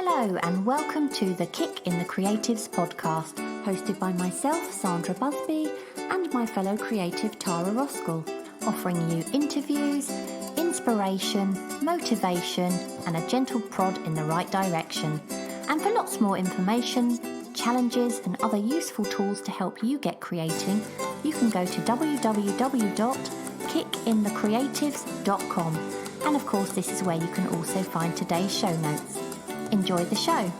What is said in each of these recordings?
Hello and welcome to the Kick in the Creatives podcast, hosted by myself, Sandra Busby, and my fellow creative Tara Roskell, offering you interviews, inspiration, motivation, and a gentle prod in the right direction. And for lots more information, challenges, and other useful tools to help you get creating, you can go to www.kickinthecreatives.com. And of course, this is where you can also find today's show notes. Enjoy the show.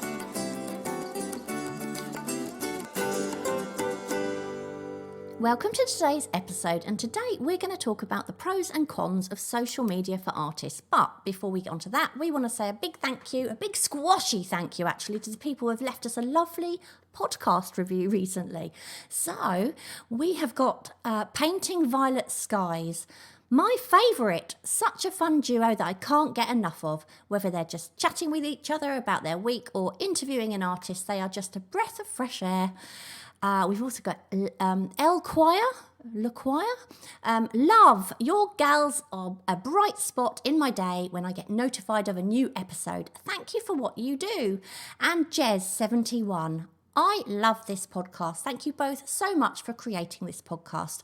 Welcome to today's episode, and today we're going to talk about the pros and cons of social media for artists. But before we get onto that, we want to say a big thank you, a big squashy thank you actually, to the people who have left us a lovely podcast review recently. So we have got Painting Violet Skies. My favourite, such a fun duo that I can't get enough of. Whether they're just chatting with each other about their week or interviewing an artist, they are just a breath of fresh air. We've also got Le Choir. Love, your gals are a bright spot in my day when I get notified of a new episode. Thank you for what you do. And Jez71, I love this podcast. Thank you both so much for creating this podcast.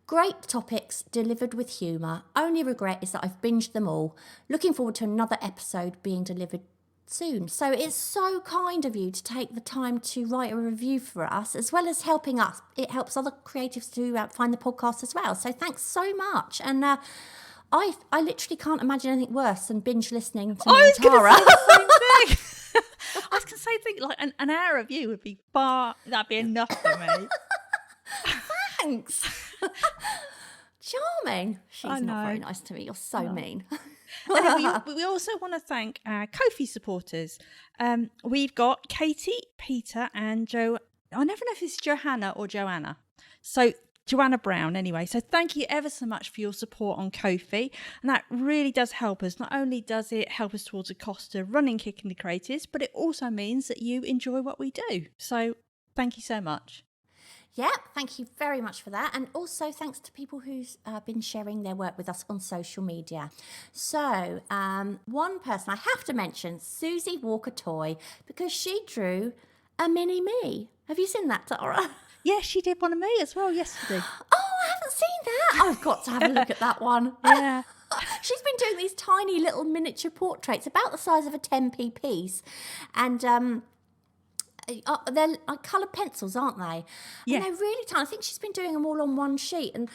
Great topics delivered with humour. Only regret is that I've binged them all. Looking forward to another episode being delivered soon. So it's so kind of you to take the time to write a review for us, as well as helping us. It helps other creatives to find the podcast as well. So thanks so much. And I literally can't imagine anything worse than binge listening to me and Tara. I was going to say, like an hour of you would be that'd be enough for me. Thanks. Charming. She's not very nice to me. You're so mean. Anyway, we also want to thank our Ko-fi supporters. We've got Katie, Peter, and Joe. I never know if it's Johanna or Joanna. So Joanna Brown, anyway. So thank you ever so much for your support on Ko-fi. And that really does help us. Not only does it help us towards the cost of running Kicking the Creatives, but it also means that you enjoy what we do. So thank you so much. Yeah, thank you very much for that. And also thanks to people who've been sharing their work with us on social media. So one person I have to mention, Susie Walker Toy, because she drew a mini me. Have you seen that, Tara? Yeah, she did one of me as well yesterday. Oh, I haven't seen that. I've got to have a look at that one. Yeah. She's been doing these tiny little miniature portraits about the size of a 10p piece. And they're coloured pencils, aren't they? Yeah. And they're really tiny. I think she's been doing them all on one sheet. And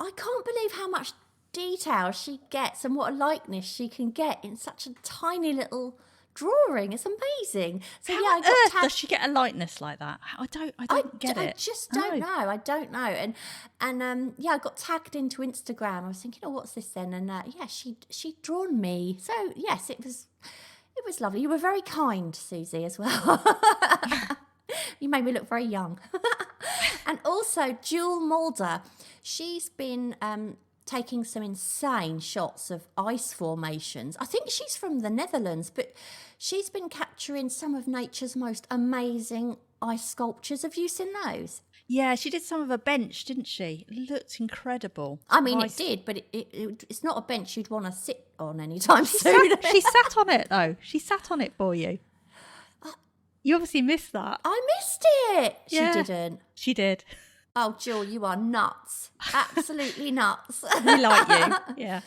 I can't believe how much detail she gets and what a likeness she can get in such a tiny little drawing. It's amazing. So How yeah, on earth does she get a likeness like that? I don't get it. I just don't know. I don't know. And yeah, I got tagged into Instagram. I was thinking, oh, what's this then? And yeah, she'd drawn me. So yes, it was lovely. You were very kind, Susie, as well. You made me look very young. And also, Jewel Mulder, she's been taking some insane shots of ice formations. I think she's from the Netherlands, but she's been capturing some of nature's most amazing ice sculptures. Have you seen those? Yeah, she did some of a bench, didn't she? It looked incredible. I mean, it did, but it's not a bench you'd want to sit on anytime soon. She sat on it, though. She sat on it for you. You obviously missed that. I missed it. Yeah, she didn't. She did. Oh, Jill, you are nuts. Absolutely nuts. We like you. Yeah.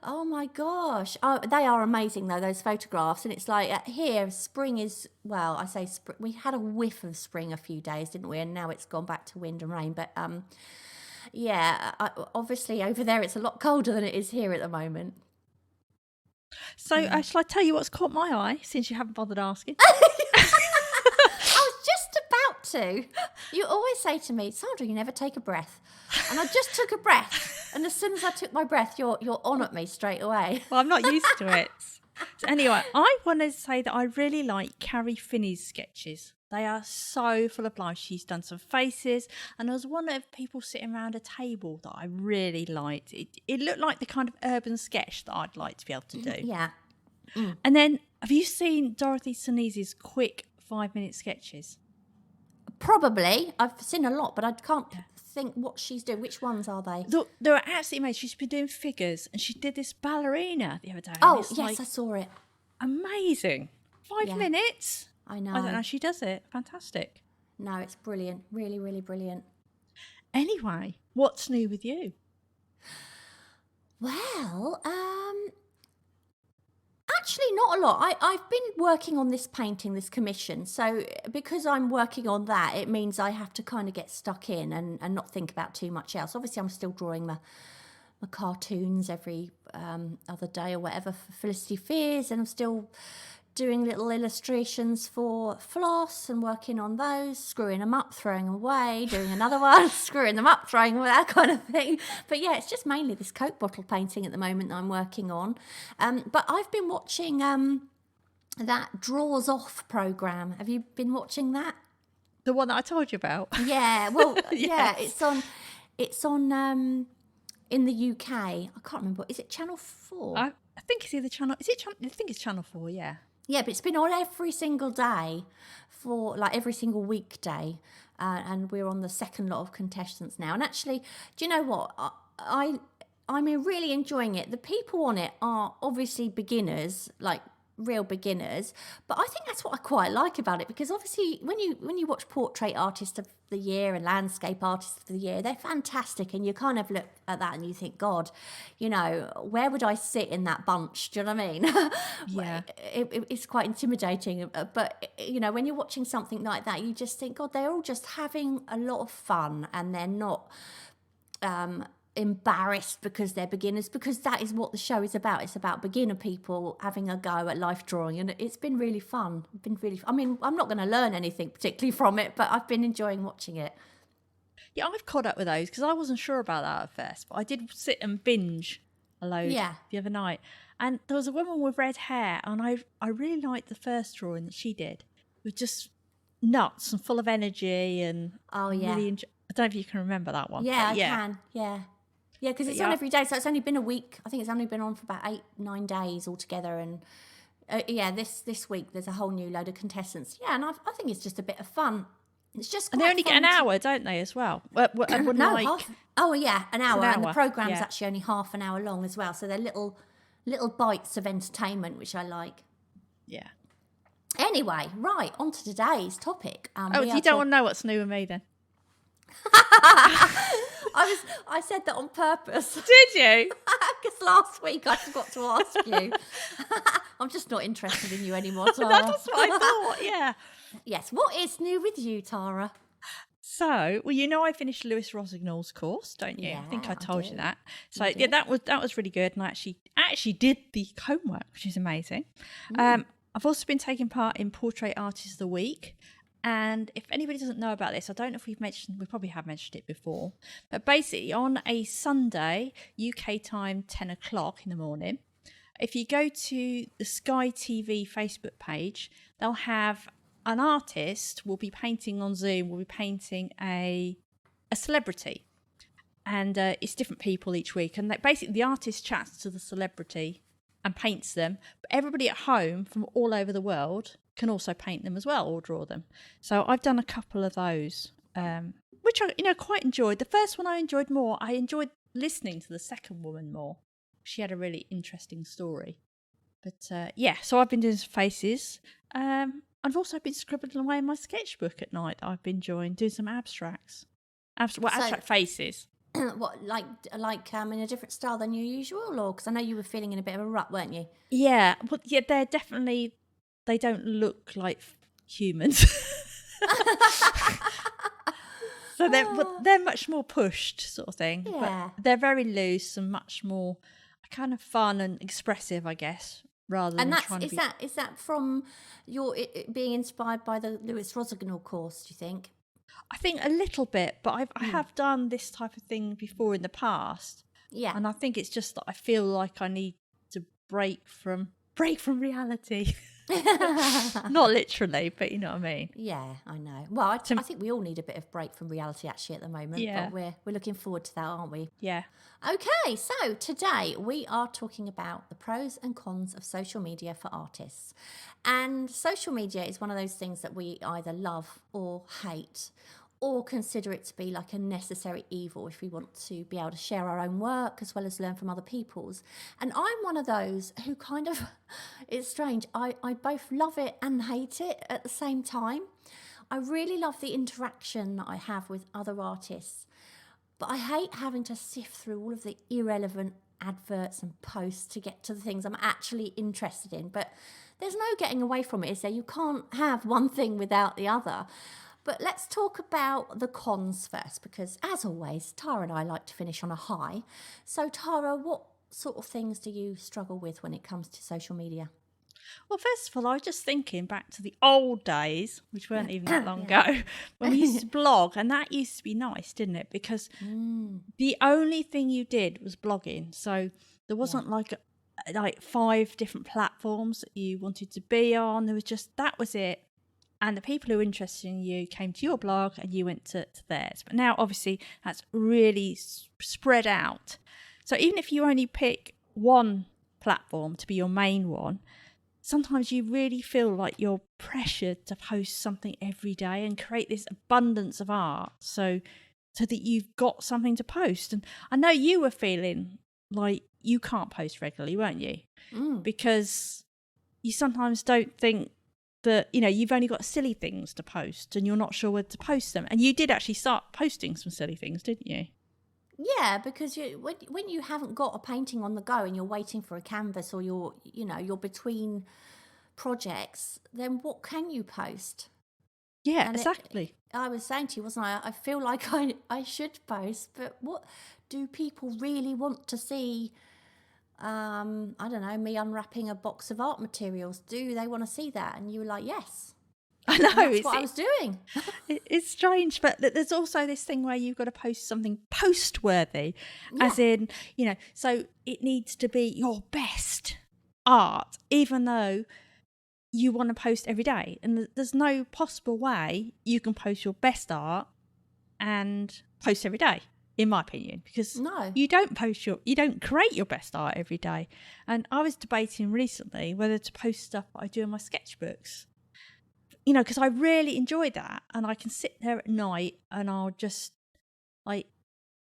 Oh, my gosh. Oh, they are amazing, though, those photographs. And it's like here, spring is, well, I say spring. We had a whiff of spring a few days, didn't we? And now it's gone back to wind and rain. But, yeah, obviously over there it's a lot colder than it is here at the moment. So shall I tell you what's caught my eye, since you haven't bothered asking? To. You always say to me, Sandra, you never take a breath. And I just took a breath. And as soon as I took my breath, you're on at me straight away. Well, I'm not used to it. So anyway, I want to say that I really like Carrie Finney's sketches. They are so full of life. She's done some faces, and there was one of people sitting around a table that I really liked. It looked like the kind of urban sketch that I'd like to be able to do. Yeah. Mm. And then, have you seen Dorothy Sneezy's quick 5-minute sketches? Probably. I've seen a lot, but I can't think what she's doing. Which ones are they? They're absolutely amazing. She's been doing figures, and she did this ballerina the other day. Oh, yes, I saw it. Amazing. 5 minutes. I know. I don't know how she does it. Fantastic. No, it's brilliant. Really, really brilliant. Anyway, what's new with you? Well, actually not a lot. I've been working on this painting, this commission. So because I'm working on that, it means I have to kind of get stuck in and not think about too much else. Obviously, I'm still drawing my cartoons every other day or whatever for Felicity Fears, and I'm still doing little illustrations for Floss and working on those, screwing them up, throwing them away, doing another one, screwing them up, throwing them away, that kind of thing. But yeah, it's just mainly this Coke bottle painting at the moment that I'm working on. But I've been watching that Draws Off programme. Have you been watching that? The one that I told you about. Yeah, well, yeah, Yes. it's on in the UK. I can't remember. Is it Channel 4? I think it's either channel. Is it channel? I think it's Channel 4. Yeah. Yeah, but it's been on every single day for like every single weekday. And we're on the second lot of contestants now. And actually, do you know what? I'm really enjoying it. The people on it are obviously beginners, like real beginners, but I think that's what I quite like about it, because obviously when you watch Portrait Artist of the Year and Landscape Artist of the Year, they're fantastic, and you kind of look at that and you think, God, you know, where would I sit in that bunch? Do you know what I mean? Yeah. It's quite intimidating, but you know, when you're watching something like that, you just think, God, they're all just having a lot of fun, and they're not embarrassed because they're beginners, because that is what the show is about. It's about beginner people having a go at life drawing, and it's been really fun. I mean, I'm not going to learn anything particularly from it, but I've been enjoying watching it. Yeah, I've caught up with those because I wasn't sure about that at first, but I did sit and binge a load the other night. And there was a woman with red hair, and I really liked the first drawing that she did. It was just nuts and full of energy, and really I don't know if you can remember that one. Yeah, I can. Yeah, because it's on every day, so it's only been a week. I think it's only been on for about 8-9 days altogether, and this week there's a whole new load of contestants. Yeah, and I think it's just a bit of fun. It's just and they only get an hour, don't they, as well? No, half. Oh yeah, an hour, and the programme's yeah. actually only half an hour long as well. So they're little bites of entertainment, which I like. Yeah. Anyway, right, on to today's topic. You don't want to know what's new with me then? I said that on purpose. Did you? Because last week I forgot to ask you. I'm just not interested in you anymore, Tara. That's what I thought, yeah. Yes, what is new with you, Tara? So, well, you know, I finished Lewis Rosignol's course, don't you? Yeah, I think I told you that. So, You did. that was really good, and I actually did the homework, which is amazing. I've also been taking part in Portrait Artist of the Week. And if anybody doesn't know about this, I don't know if we probably have mentioned it before, but basically on a Sunday, UK time, 10 o'clock in the morning, if you go to the Sky TV Facebook page, they'll have an artist will be painting on Zoom, will be painting a celebrity. And it's different people each week. And basically the artist chats to the celebrity and paints them. But everybody at home from all over the world can also paint them as well or draw them. So I've done a couple of those, which I quite enjoyed. The first one I enjoyed more. I enjoyed listening to the second woman more. She had a really interesting story. But so I've been doing some faces. I've also been scribbling away in my sketchbook at night. I've been enjoying doing some abstracts. Abstract faces. What, like in a different style than your usual, or because I know you were feeling in a bit of a rut, weren't you? Yeah, but yeah, they don't look like humans. So they're much more pushed, sort of thing. Yeah. But they're very loose and much more kind of fun and expressive, I guess, rather than trying to be... Is that from your being inspired by the Lewis Rosignol course, do you think? I think a little bit, but I have done this type of thing before in the past. Yeah. And I think it's just that I feel like I need to break from reality. Not literally, but you know what I mean. Yeah, I know. Well, I think we all need a bit of break from reality actually at the moment. Yeah. But we're looking forward to that, aren't we? Yeah. Okay, so today we are talking about the pros and cons of social media for artists. And social media is one of those things that we either love or hate, or consider it to be like a necessary evil if we want to be able to share our own work as well as learn from other people's. And I'm one of those who kind of, it's strange, I both love it and hate it at the same time. I really love the interaction that I have with other artists, but I hate having to sift through all of the irrelevant adverts and posts to get to the things I'm actually interested in. But there's no getting away from it, is there? You can't have one thing without the other. But let's talk about the cons first, because as always, Tara and I like to finish on a high. So Tara, what sort of things do you struggle with when it comes to social media? Well, first of all, I was just thinking back to the old days, which weren't even that long ago, when we used to blog, and that used to be nice, didn't it? Because the only thing you did was blogging. So there wasn't like 5 different platforms that you wanted to be on. There was just, that was it. And the people who were interested in you came to your blog and you went to theirs. But now, obviously, that's really spread out. So even if you only pick one platform to be your main one, sometimes you really feel like you're pressured to post something every day and create this abundance of art so that you've got something to post. And I know you were feeling like you can't post regularly, weren't you? Because you sometimes don't think that, you've only got silly things to post and you're not sure whether to post them. And you did actually start posting some silly things, didn't you? Yeah, because when you haven't got a painting on the go and you're waiting for a canvas, or you're between projects, then what can you post? Yeah, And exactly. I was saying to you, wasn't I? I feel like I should post, but what do people really want to see? I don't know, me unwrapping a box of art materials. Do they want to see that? And you were like, yes. I know. And that's what I was doing. It's strange, but there's also this thing where you've got to post something post-worthy, as in, so it needs to be your best art, even though you want to post every day. And there's no possible way you can post your best art and post every day, in my opinion, because you don't create your best art every day. And I was debating recently whether to post stuff that I do in my sketchbooks, because I really enjoy that, and I can sit there at night and I'll just like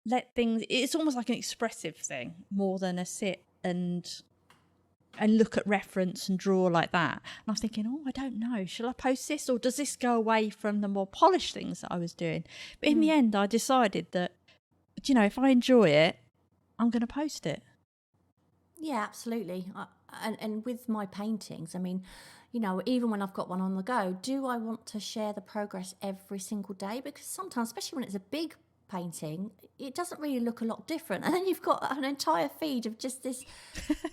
let things, it's almost like an expressive thing more than a sit and look at reference and draw like that. And I'm thinking, I don't know, shall I post this, or does this go away from the more polished things that I was doing? But in the end, I decided that, if I enjoy it, I'm going to post it. Yeah, absolutely. And with my paintings, I mean, even when I've got one on the go, do I want to share the progress every single day? Because sometimes, especially when it's a big painting, it doesn't really look a lot different. And then you've got an entire feed of just this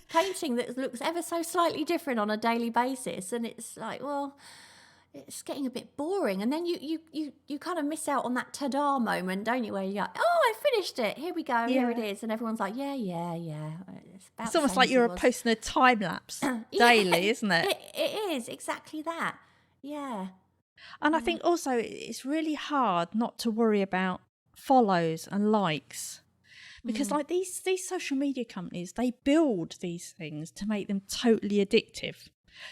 painting that looks ever so slightly different on a daily basis. And it's like, well, it's getting a bit boring. And then you kind of miss out on that ta-da moment, don't you, where you're like, oh, I finished it, here we go, here it is. And everyone's like, yeah. It's almost like you're posting a time lapse daily, isn't it? It is exactly that. Yeah. And I think also it's really hard not to worry about follows and likes, because like these social media companies, they build these things to make them totally addictive.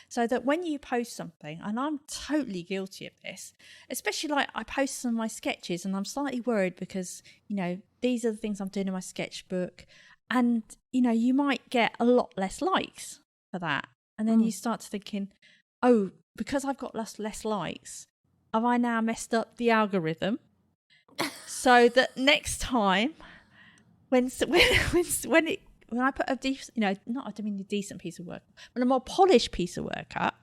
So that when you post something, and I'm totally guilty of this, especially like I post some of my sketches and I'm slightly worried because, these are the things I'm doing in my sketchbook, and, you might get a lot less likes for that. And then you start to thinking, oh, because I've got less likes, have I now messed up the algorithm? So that next time when I put a decent, I don't mean a decent piece of work, but a more polished piece of work up,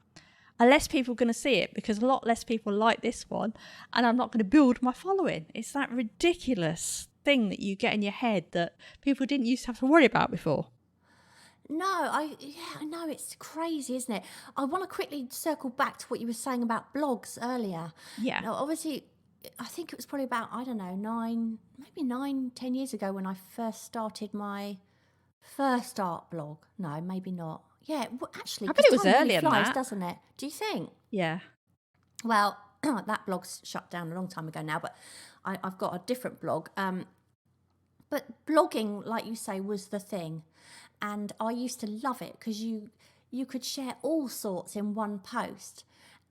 less people are going to see it, because a lot less people like this one, and I'm not going to build my following. It's that ridiculous thing that you get in your head that people didn't used to have to worry about before. No, I know, it's crazy, isn't it? I want to quickly circle back to what you were saying about blogs earlier. Yeah. Now, obviously, I think it was probably about, 10 years ago when I first started my first art blog. No, maybe not. Yeah, well, actually, I bet it was time really earlier than flies, that, doesn't it? Do you think? Yeah. Well, that blog's shut down a long time ago now, but I've got a different blog. But blogging, like you say, was the thing. And I used to love it because you could share all sorts in one post.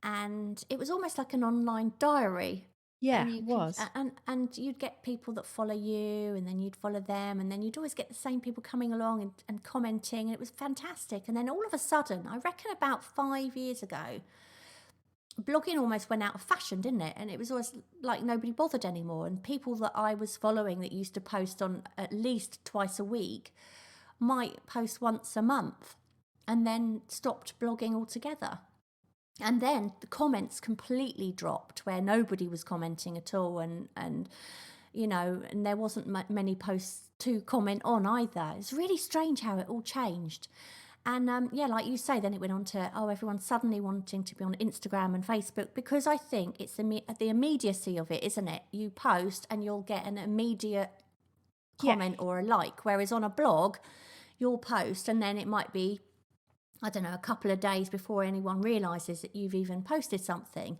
And it was almost like an online diary. Yeah, And it you can, was. and you'd get people that follow you, and then you'd follow them, and then you'd always get the same people coming along and commenting, and it was fantastic. And then all of a sudden, I reckon about 5 years ago, blogging almost went out of fashion, didn't it? And it was always like nobody bothered anymore. And people that I was following that used to post on at least twice a week might post once a month, and then stopped blogging altogether. And then the comments completely dropped, where nobody was commenting at all, and you know, and there wasn't many posts to comment on either. It's really strange how it all changed. And yeah, like you say, then it went on to, oh, everyone suddenly wanting to be on Instagram and Facebook, because I think it's the immediacy of it, isn't it? You post and you'll get an immediate comment or a like, whereas on a blog, you'll post and then it might be, I don't know, a couple of days before anyone realises that you've even posted something.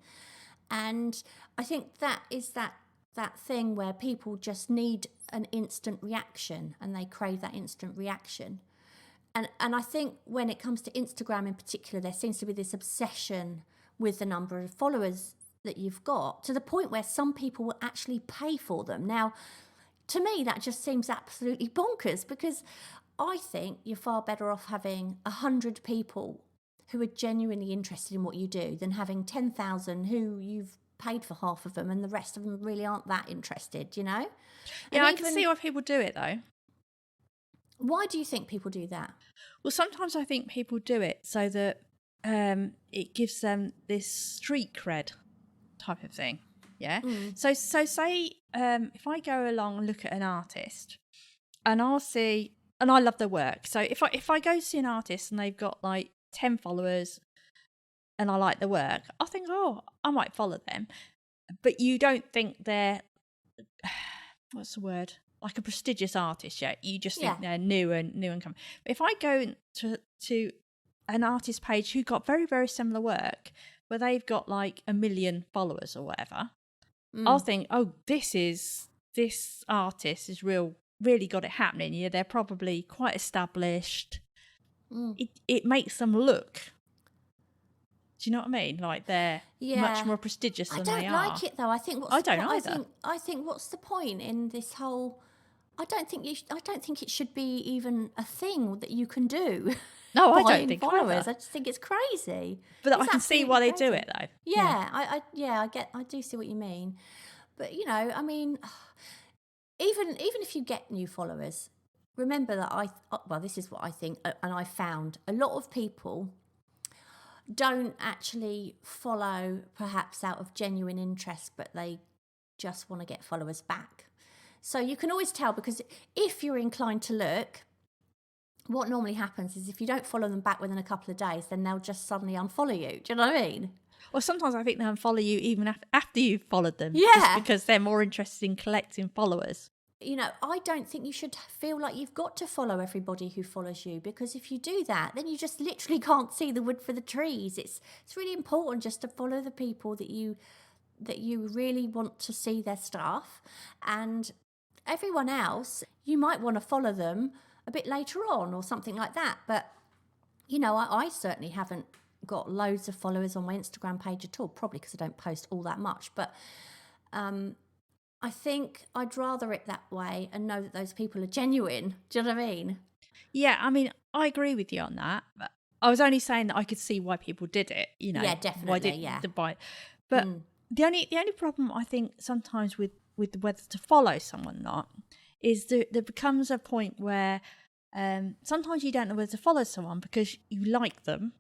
And I think that is that thing where people just need an instant reaction, and they crave that instant reaction. And I think when it comes to Instagram in particular, there seems to be this obsession with the number of followers that you've got, to the point where some people will actually pay for them. Now, to me, that just seems absolutely bonkers, because I think you're far better off having 100 people who are genuinely interested in what you do than having 10,000 who you've paid for half of them and the rest of them really aren't that interested, you know? Yeah, I can see why people do it though. Why do you think people do that? Well, sometimes I think people do it so that it gives them this street cred type of thing. Yeah. So say if I go along and look at an artist, and I'll see, and I love their work. So if I go see an artist and they've got like 10 followers, and I like their work, I think, oh, I might follow them. But you don't think they're what's the word? Like a prestigious artist yet. You just think they're new and coming. But if I go to an artist page who got very, very similar work, where they've got like 1 million followers or whatever, I'll think, oh, this artist is really got it happening. Yeah, they're probably quite established. It makes them look. Do you know what I mean? Like they're much more prestigious than they are. I don't like it though. I think I don't either. I think what's the point in this whole? I don't think it should be even a thing that you can do. No, I don't think followers. either. I just think it's crazy. But I can see why they do it though. Yeah, I do see what you mean. But you know, I mean, even if you get new followers, remember that this is what I think, and I found a lot of people don't actually follow perhaps out of genuine interest, but they just want to get followers back. So you can always tell, because if you're inclined to look, what normally happens is if you don't follow them back within a couple of days, then they'll just suddenly unfollow you. Do you know what I mean? Or sometimes I think they'll unfollow you even after you've followed them. Yeah. Just because they're more interested in collecting followers. You know, I don't think you should feel like you've got to follow everybody who follows you, because if you do that, then you just literally can't see the wood for the trees. It's really important just to follow the people that you really want to see their stuff, and everyone else, you might want to follow them a bit later on or something like that. But, you know, I certainly haven't got loads of followers on my Instagram page at all, probably because I don't post all that much. But I think I'd rather it that way and know that those people are genuine. Do you know what I mean? Yeah, I mean, I agree with you on that. But I was only saying that I could see why people did it. You know, yeah, definitely, But the only problem I think sometimes with whether to follow someone or not is that there becomes a point where sometimes you don't know whether to follow someone because you like them.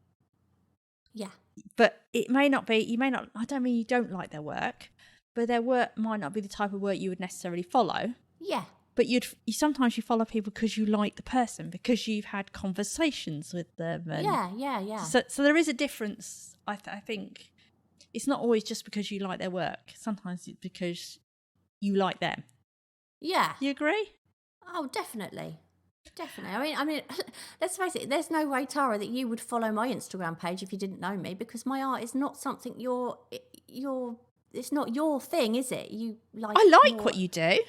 Yeah. But it may not be. I don't mean you don't like their work, but their work might not be the type of work you would necessarily follow. Yeah. But sometimes you follow people because you like the person, because you've had conversations with them. And yeah. So there is a difference. I think it's not always just because you like their work. Sometimes it's because you like them. Yeah. You agree? Oh, definitely. Definitely. I mean, let's face it. There's no way, Tara, that you would follow my Instagram page if you didn't know me, because my art is not something it's not your thing, is it? You like. I like what you do.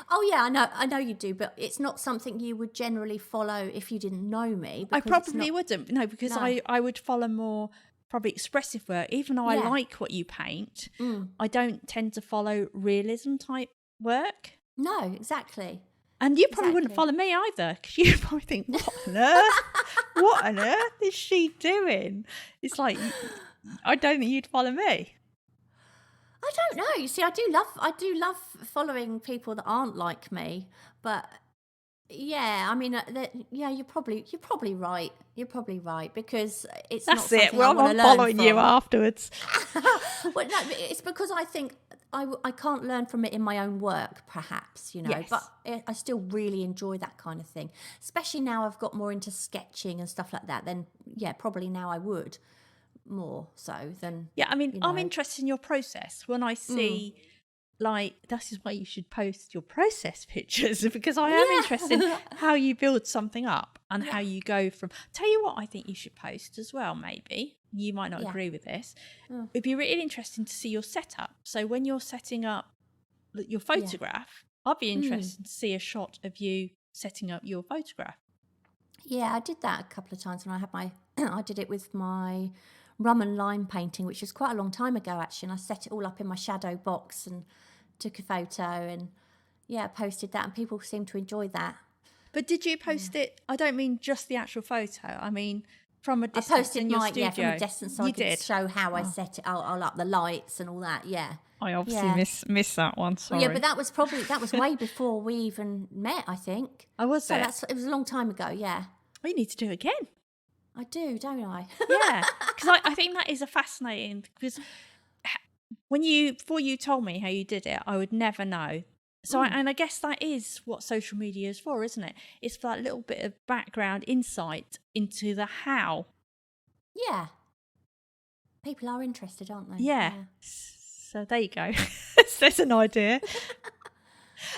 Oh yeah, I know you do, but it's not something you would generally follow if you didn't know me. I probably wouldn't. No, because I would follow more probably expressive work, even though I like what you paint, I don't tend to follow realism type work. No, exactly. And you probably wouldn't follow me either, because you probably think, what on earth is she doing? It's like, I don't think you'd follow me. I don't know. You see, I do love following people that aren't like me, but yeah, I mean, you're probably right. You're probably right, because it's That's not something it. Well, I want I'm to learn following from. you afterwards. Well, no, it's because I think I can't learn from it in my own work, perhaps, Yes. but I still really enjoy that kind of thing, especially now I've got more into sketching and stuff like that. Then, probably now I would more so than. Yeah, I mean, I'm interested in your process. When I see, like, this is why you should post your process pictures, because I am interested in how you build something up and how you go from. Tell you what, I think you should post as well. Maybe you might not agree with this. It'd be really interesting to see your setup. So when you're setting up your photograph, I'd be interested to see a shot of you setting up your photograph. Yeah, I did that a couple of times when I had I did it with my rum and lime painting, which was quite a long time ago actually, and I set it all up in my shadow box and took a photo and posted that, and people seemed to enjoy that. But did you post it? I don't mean just the actual photo. I mean from a distance. I posted in your studio. From a distance, so I could show how I set it. I'll up the lights and all that. Yeah. I obviously missed that one. Sorry. Well, yeah, but that was way before we even met, I think. Oh, was it? It was a long time ago. Yeah. Well, you need to do it again. I do, don't I? Yeah, because I think that is a fascinating, because before you told me how you did it, I would never know. So, and I guess that is what social media is for, isn't it? It's for that little bit of background insight into the how. Yeah. People are interested, aren't they? Yeah. So there you go. There's an idea.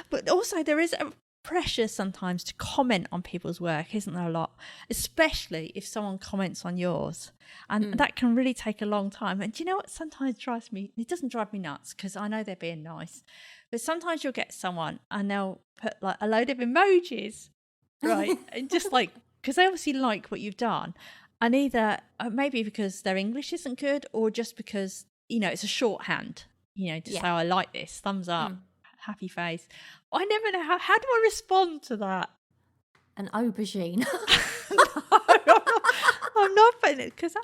But also there is a pressure sometimes to comment on people's work, isn't there, a lot? Especially if someone comments on yours. And that can really take a long time. And do you know what sometimes drives me? It doesn't drive me nuts, because I know they're being nice. But sometimes you'll get someone and they'll put like a load of emojis, right? And just like, because they obviously like what you've done. And either maybe because their English isn't good, or just because, it's a shorthand, to say, I like this, thumbs up, happy face. I never know how do I respond to that? An aubergine. No, I'm not putting it, because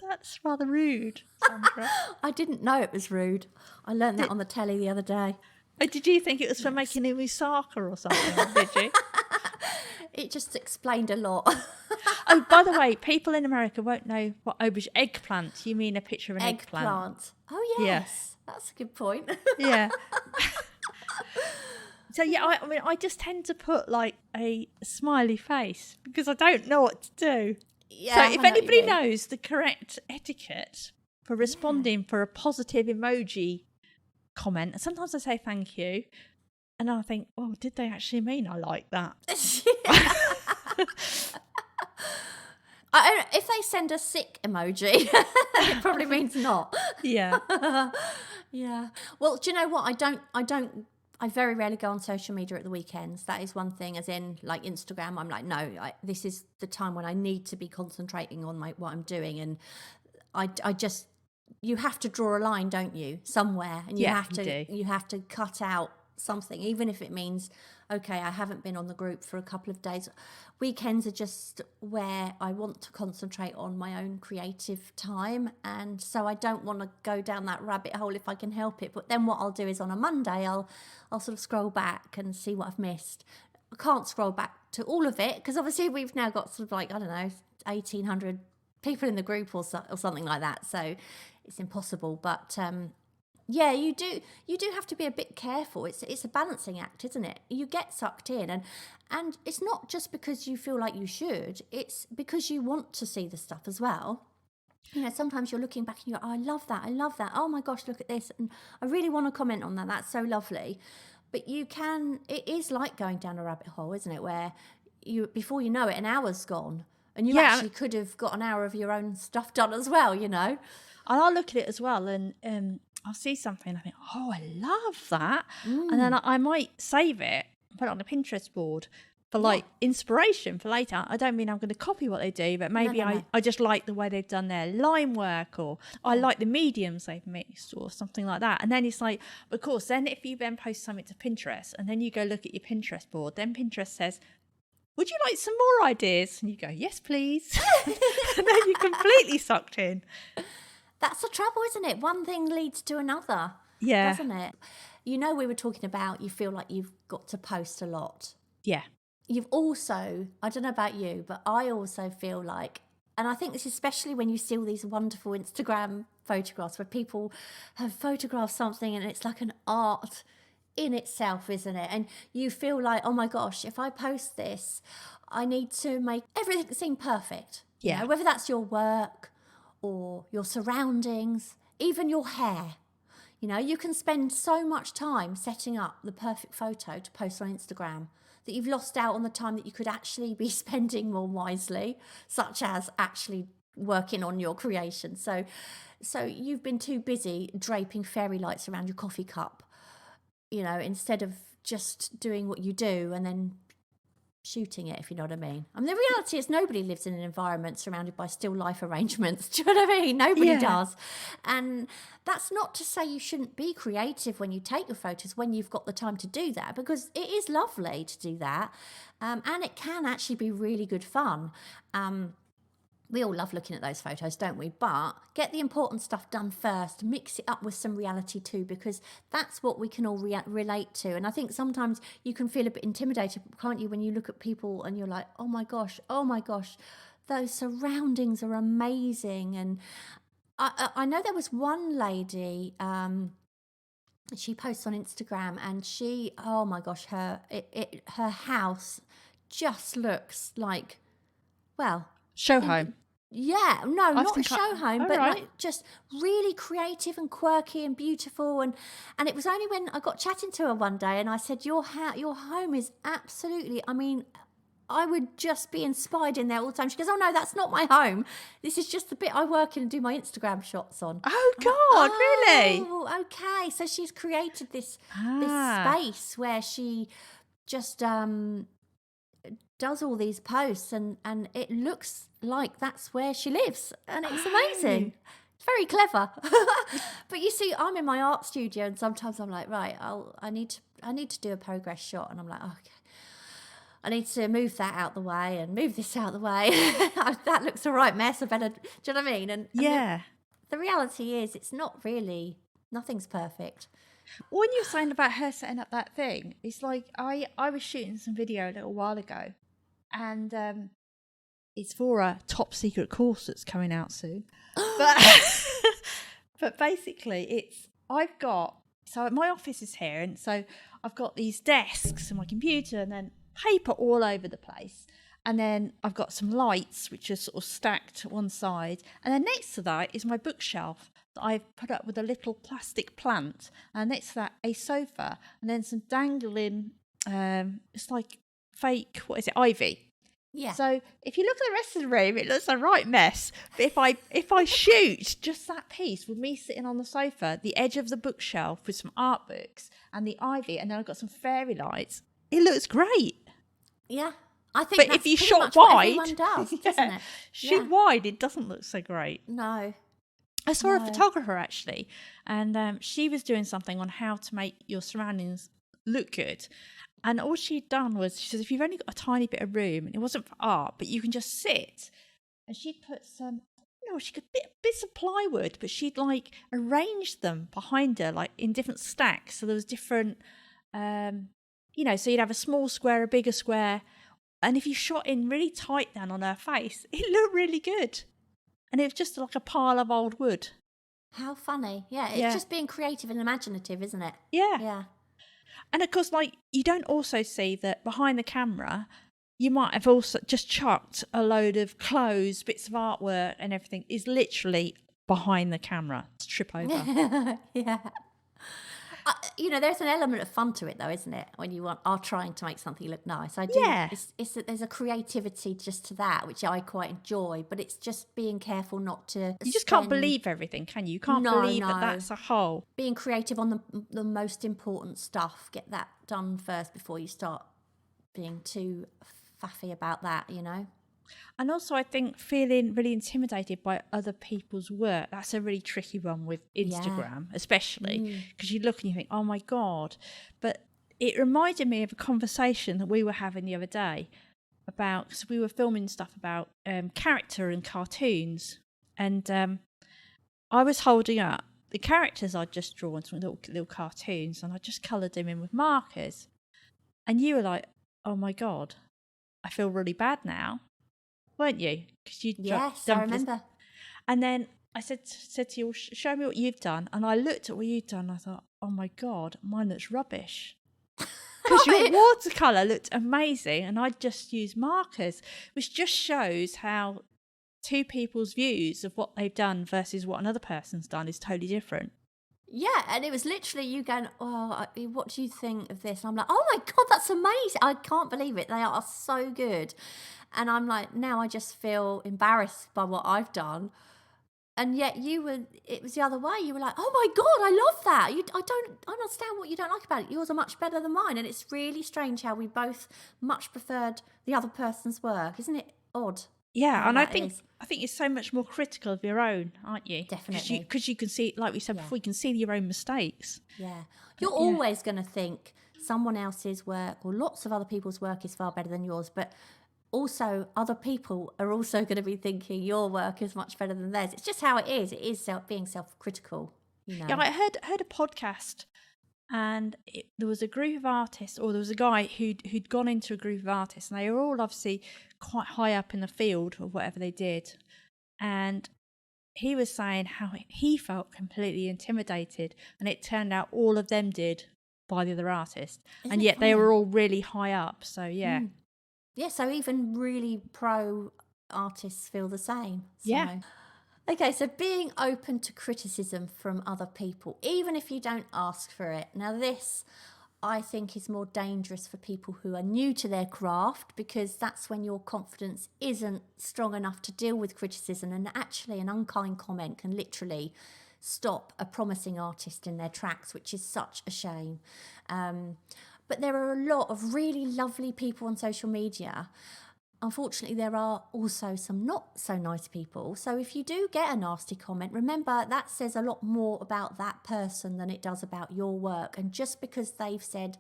that's rather rude, Sandra. I didn't know it was rude. I learned that on the telly the other day. Did you think it was for making a moussaka or something? Did you? It just explained a lot. Oh, by the way, people in America won't know what eggplant. You mean a picture of an eggplant? Oh, yes. That's a good point. Yeah. So, I mean, I just tend to put like a smiley face, because I don't know what to do. Yeah, so if anybody knows the correct etiquette for responding for a positive emoji comment, and sometimes I say thank you, and I think, oh, did they actually mean I like that? If they send a sick emoji, it probably means not. Yeah. Yeah. Well, do you know what? I very rarely go on social media at the weekends. That is one thing, as in like Instagram. I'm like, no, this is the time when I need to be concentrating on what I'm doing. And I just, you have to draw a line, don't you? Somewhere. And you have to cut out something, even if it means, okay, I haven't been on the group for a couple of days. Weekends are just where I want to concentrate on my own creative time, and so I don't want to go down that rabbit hole if I can help it. But then what I'll do is on a Monday I'll sort of scroll back and see what I've missed. I can't scroll back to all of it, because obviously we've now got sort of like, I don't know, 1,800 people in the group or something like that, so it's impossible. But yeah, you do have to be a bit careful. It's a balancing act, isn't it? You get sucked in, and it's not just because you feel like you should, it's because you want to see the stuff as well. Sometimes you're looking back and you're, oh, I love that. Oh my gosh, look at this. And I really want to comment on that. That's so lovely. But it is like going down a rabbit hole, isn't it? Where before you know it, an hour's gone. And you actually could have got an hour of your own stuff done as well, And I'll look at it as well, and I'll see something and I think, oh, I love that. And then I might save it, put it on a Pinterest board. for like inspiration for later. I don't mean I'm going to copy what they do, but maybe No. I just like the way they've done their line work, or I like the mediums they've mixed or something like that. And then it's like, of course, then if you then post something to Pinterest and then you go look at your Pinterest board, then Pinterest says, would you like some more ideas? And you go, yes, please. And then you're completely sucked in. That's the trouble, isn't it? One thing leads to another, doesn't it? You know, we were talking about you feel like you've got to post a lot. Yeah. You've also, I don't know about you, but I also feel like, and I think this is especially when you see all these wonderful Instagram photographs where people have photographed something and it's like an art in itself, isn't it? And you feel like, oh my gosh, if I post this, I need to make everything seem perfect. Yeah. You know, whether that's your work or your surroundings, even your hair. You know, you can spend so much time setting up the perfect photo to post on Instagram that you've lost out on the time that you could actually be spending more wisely, such as actually working on your creation. So you've been too busy draping fairy lights around your coffee cup, you know, instead of just doing what you do and then shooting it, if you know what I mean. I mean, the reality is nobody lives in an environment surrounded by still life arrangements. Do you know what I mean? Nobody does. And that's not to say you shouldn't be creative when you take your photos, when you've got the time to do that, because it is lovely to do that. And it can actually be really good fun. We all love looking at those photos, don't we? But get the important stuff done first. Mix it up with some reality too, because that's what we can all relate to. And I think sometimes you can feel a bit intimidated, can't you, when you look at people and you're like, oh my gosh, those surroundings are amazing. And I know there was one lady, she posts on Instagram, and she, oh my gosh, her house just looks like, well, show home. Yeah, no, not a show home, but right. like just really creative and quirky and beautiful. And it was only when I got chatting to her one day and I said, your home is absolutely, I mean, I would just be inspired in there all the time. She goes, oh no, that's not my home. This is just the bit I work in and do my Instagram shots on. Oh God, really? Oh, okay. So she's created this space where she just does all these posts and it looks like that's where she lives, and it's amazing. It's very clever. But you see, I'm in my art studio and sometimes I'm like, right, I need to do a progress shot, and I'm like, okay, I need to move that out the way and move this out the way. That looks a right mess. I better, do you know what I mean? And the reality is it's not really, nothing's perfect. When you're saying about her setting up that thing, it's like I was shooting some video a little while ago, and it's for a top secret course that's coming out soon. But basically, so my office is here, and so I've got these desks and my computer, and then paper all over the place. And then I've got some lights which are sort of stacked to one side, and then next to that is my bookshelf that I've put up with a little plastic plant, and next to that a sofa, and then some dangling it's like fake, what is it, ivy. Yeah. So if you look at the rest of the room, it looks a right mess. But if I shoot just that piece with me sitting on the sofa, the edge of the bookshelf with some art books and the ivy, and then I've got some fairy lights, it looks great. Yeah. I think but that's if you pretty shot much what wide, everyone does, doesn't it? Shoot wide, it doesn't look so great. No. I saw a photographer actually, and she was doing something on how to make your surroundings look good. And all she'd done was, she says, if you've only got a tiny bit of room, and it wasn't for art, but you can just sit. And she'd put she could bits of plywood, but she'd like arranged them behind her, like in different stacks. So there was different, so you'd have a small square, a bigger square. And if you shot in really tight down on her face, it looked really good. And it was just like a pile of old wood. How funny. Yeah, it's just being creative and imaginative, isn't it? Yeah. Yeah. And of course, like, you don't also see that behind the camera, you might have also just chucked a load of clothes, bits of artwork and everything is literally behind the camera to trip over. Yeah. There's an element of fun to it, though, isn't it? When you are trying to make something look nice. I do. Yeah. There's a creativity just to that, which I quite enjoy. But it's just being careful not to. You just can't believe everything, can you? You can't believe that that's a whole. Being creative on the most important stuff. Get that done first before you start being too faffy about that, you know. And also, I think feeling really intimidated by other people's work, that's a really tricky one with Instagram, especially because you look and you think, oh my God. But it reminded me of a conversation that we were having the other day about, because we were filming stuff about character and cartoons. And I was holding up the characters I'd just drawn, some little cartoons, and I just coloured them in with markers. And you were like, oh my God, I feel really bad now. Weren't you? Because you Yes, I remember. And then I said to you, show me what you've done. And I looked at what you'd done. And I thought, oh my God, mine looks rubbish. Because your watercolour looked amazing. And I just used markers, which just shows how two people's views of what they've done versus what another person's done is totally different. Yeah, and it was literally you going, oh, what do you think of this? And I'm like, oh my God, that's amazing. I can't believe it. They are so good. And I'm like, now I just feel embarrassed by what I've done. And yet it was the other way. You were like, oh my God, I love that. I don't understand what you don't like about it. Yours are much better than mine. And it's really strange how we both much preferred the other person's work. Isn't it odd? Yeah, and I think you're so much more critical of your own, aren't you? Definitely. Because you can see, like we said before, you can see your own mistakes. Yeah. You're always going to think someone else's work or lots of other people's work is far better than yours. But also other people are also going to be thinking your work is much better than theirs. It's just how it is. It is being self-critical, you know. Yeah, I heard a podcast, and there was a group of artists, or there was a guy who'd gone into a group of artists, and they were all obviously quite high up in the field of whatever they did. And he was saying how he felt completely intimidated, and it turned out all of them did by the other artist. And yet they were all really high up. So, yeah. Yeah, so even really pro artists feel the same. So. Yeah. Okay, so being open to criticism from other people, even if you don't ask for it. Now this, I think, is more dangerous for people who are new to their craft, because that's when your confidence isn't strong enough to deal with criticism, and actually an unkind comment can literally stop a promising artist in their tracks, which is such a shame. But there are a lot of really lovely people on social media. Unfortunately, there are also some not so nice people. So if you do get a nasty comment, remember that says a lot more about that person than it does about your work. And just because they've said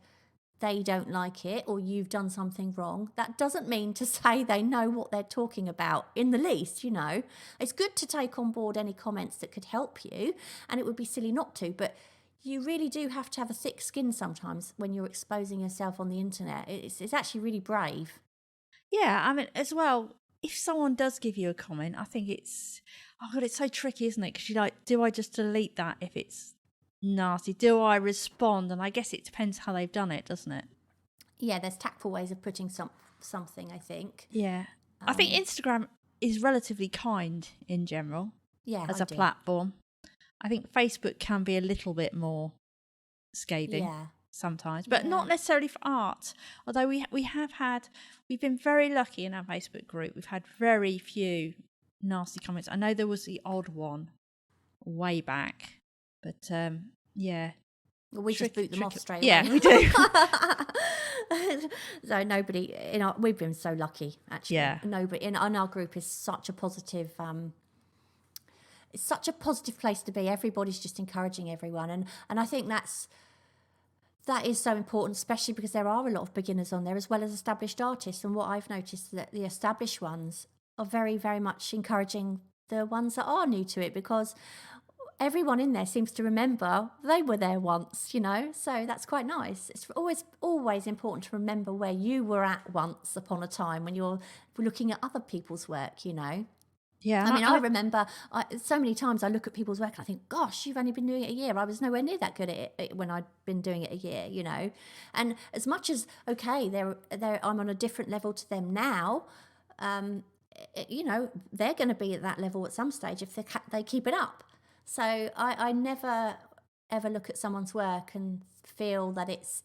they don't like it or you've done something wrong, that doesn't mean to say they know what they're talking about in the least, you know. It's good to take on board any comments that could help you, and it would be silly not to, but you really do have to have a thick skin sometimes when you're exposing yourself on the internet. It's actually really brave. Yeah, I mean, as well, if someone does give you a comment, I think it's so tricky, isn't it? Because you're like, do I just delete that if it's nasty? Do I respond? And I guess it depends how they've done it, doesn't it? Yeah, there's tactful ways of putting something, I think. Yeah. I think Instagram is relatively kind in general as a platform. I think Facebook can be a little bit more scathing sometimes, but not necessarily for art. Although we've been very lucky in our Facebook group. We've had very few nasty comments. I know there was the odd one way back, but yeah. Well, we just boot them off straight away. Yeah, we do. So nobody we've been so lucky, actually. Yeah. Nobody in our group is such a positive. It's such a positive place to be. Everybody's just encouraging everyone, and I think that is so important, especially because there are a lot of beginners on there as well as established artists. And what I've noticed is that the established ones are very, very much encouraging the ones that are new to it, because everyone in there seems to remember they were there once, you know, so that's quite nice. It's always important to remember where you were at once upon a time when you're looking at other people's work, you know. Yeah, I mean, I remember so many times I look at people's work and I think, gosh, you've only been doing it a year. I was nowhere near that good at it when I'd been doing it a year, you know. And as much as, okay, I'm on a different level to them now, you know, they're going to be at that level at some stage if they keep it up. So I never, ever look at someone's work and feel that it's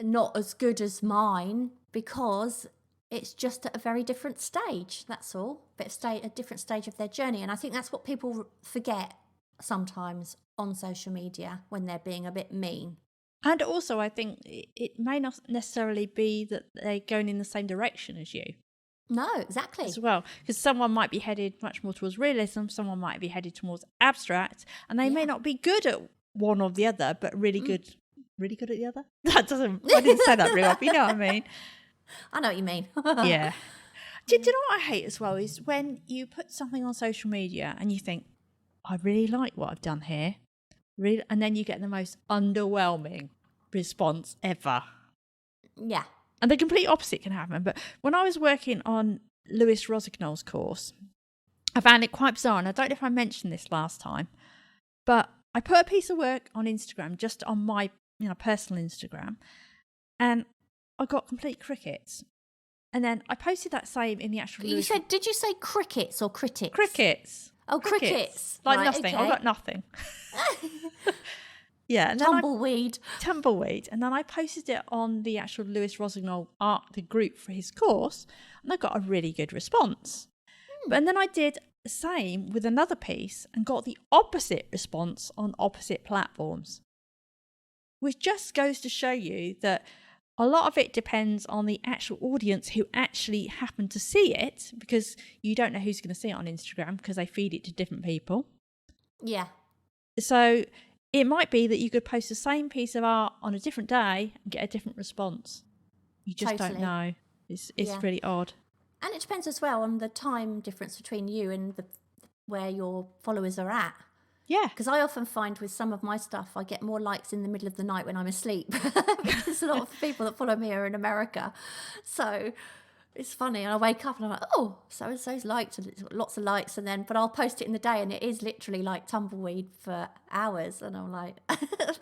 not as good as mine, because it's just at a very different stage, that's all. But a different stage of their journey. And I think that's what people forget sometimes on social media when they're being a bit mean. And also, I think it may not necessarily be that they're going in the same direction as you No, exactly. as well. Because someone might be headed much more towards realism, someone might be headed towards abstract, and they may not be good at one or the other, but really good at the other. I didn't say that really well, but you know what I mean. I know what you mean. Yeah. Do you know what I hate as well is when you put something on social media and you think, I really like what I've done here. Really, and then you get the most underwhelming response ever. Yeah. And the complete opposite can happen. But when I was working on Lewis Rosignol's course, I found it quite bizarre. And I don't know if I mentioned this last time, but I put a piece of work on Instagram, just on my personal Instagram, and I got complete crickets. And then I posted that same in the actual Lewis. Did you say crickets or critics? Crickets. Oh, crickets. Like right, nothing. okay. I got nothing. Yeah. And Tumbleweed. Tumbleweed. And then I posted it on the actual Lewis Rosignol the group for his course, and I got a really good response. And then I did the same with another piece and got the opposite response on opposite platforms, which just goes to show you that a lot of it depends on the actual audience who actually happen to see it, because you don't know who's going to see it on Instagram because they feed it to different people. Yeah. So it might be that you could post the same piece of art on a different day and get a different response. You just don't know. It's really odd. And it depends as well on the time difference between you and where your followers are at. Yeah. Because I often find with some of my stuff, I get more likes in the middle of the night when I'm asleep. Because a lot of people that follow me are in America. So it's funny. And I wake up and I'm like, oh, so-and-so's liked, and it's got lots of likes. But I'll post it in the day and it is literally like tumbleweed for hours. And I'm like,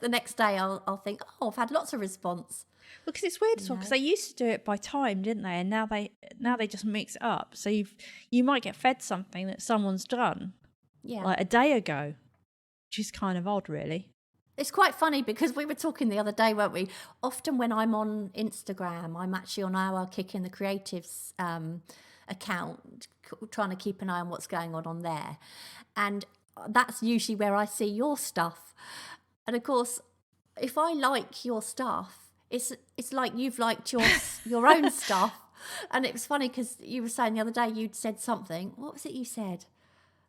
the next day I'll think, oh, I've had lots of response. Because it's weird as well, because they used to do it by time, didn't they? And now they just mix it up. So you might get fed something that someone's done like a day ago, which is kind of odd, really. It's quite funny because we were talking the other day, weren't we? Often when I'm on Instagram, I'm actually on our Kick in the Creatives account, trying to keep an eye on what's going on there. And that's usually where I see your stuff. And of course, if I like your stuff, it's like you've liked your own stuff. And it was funny because you were saying the other day you'd said something. What was it you said?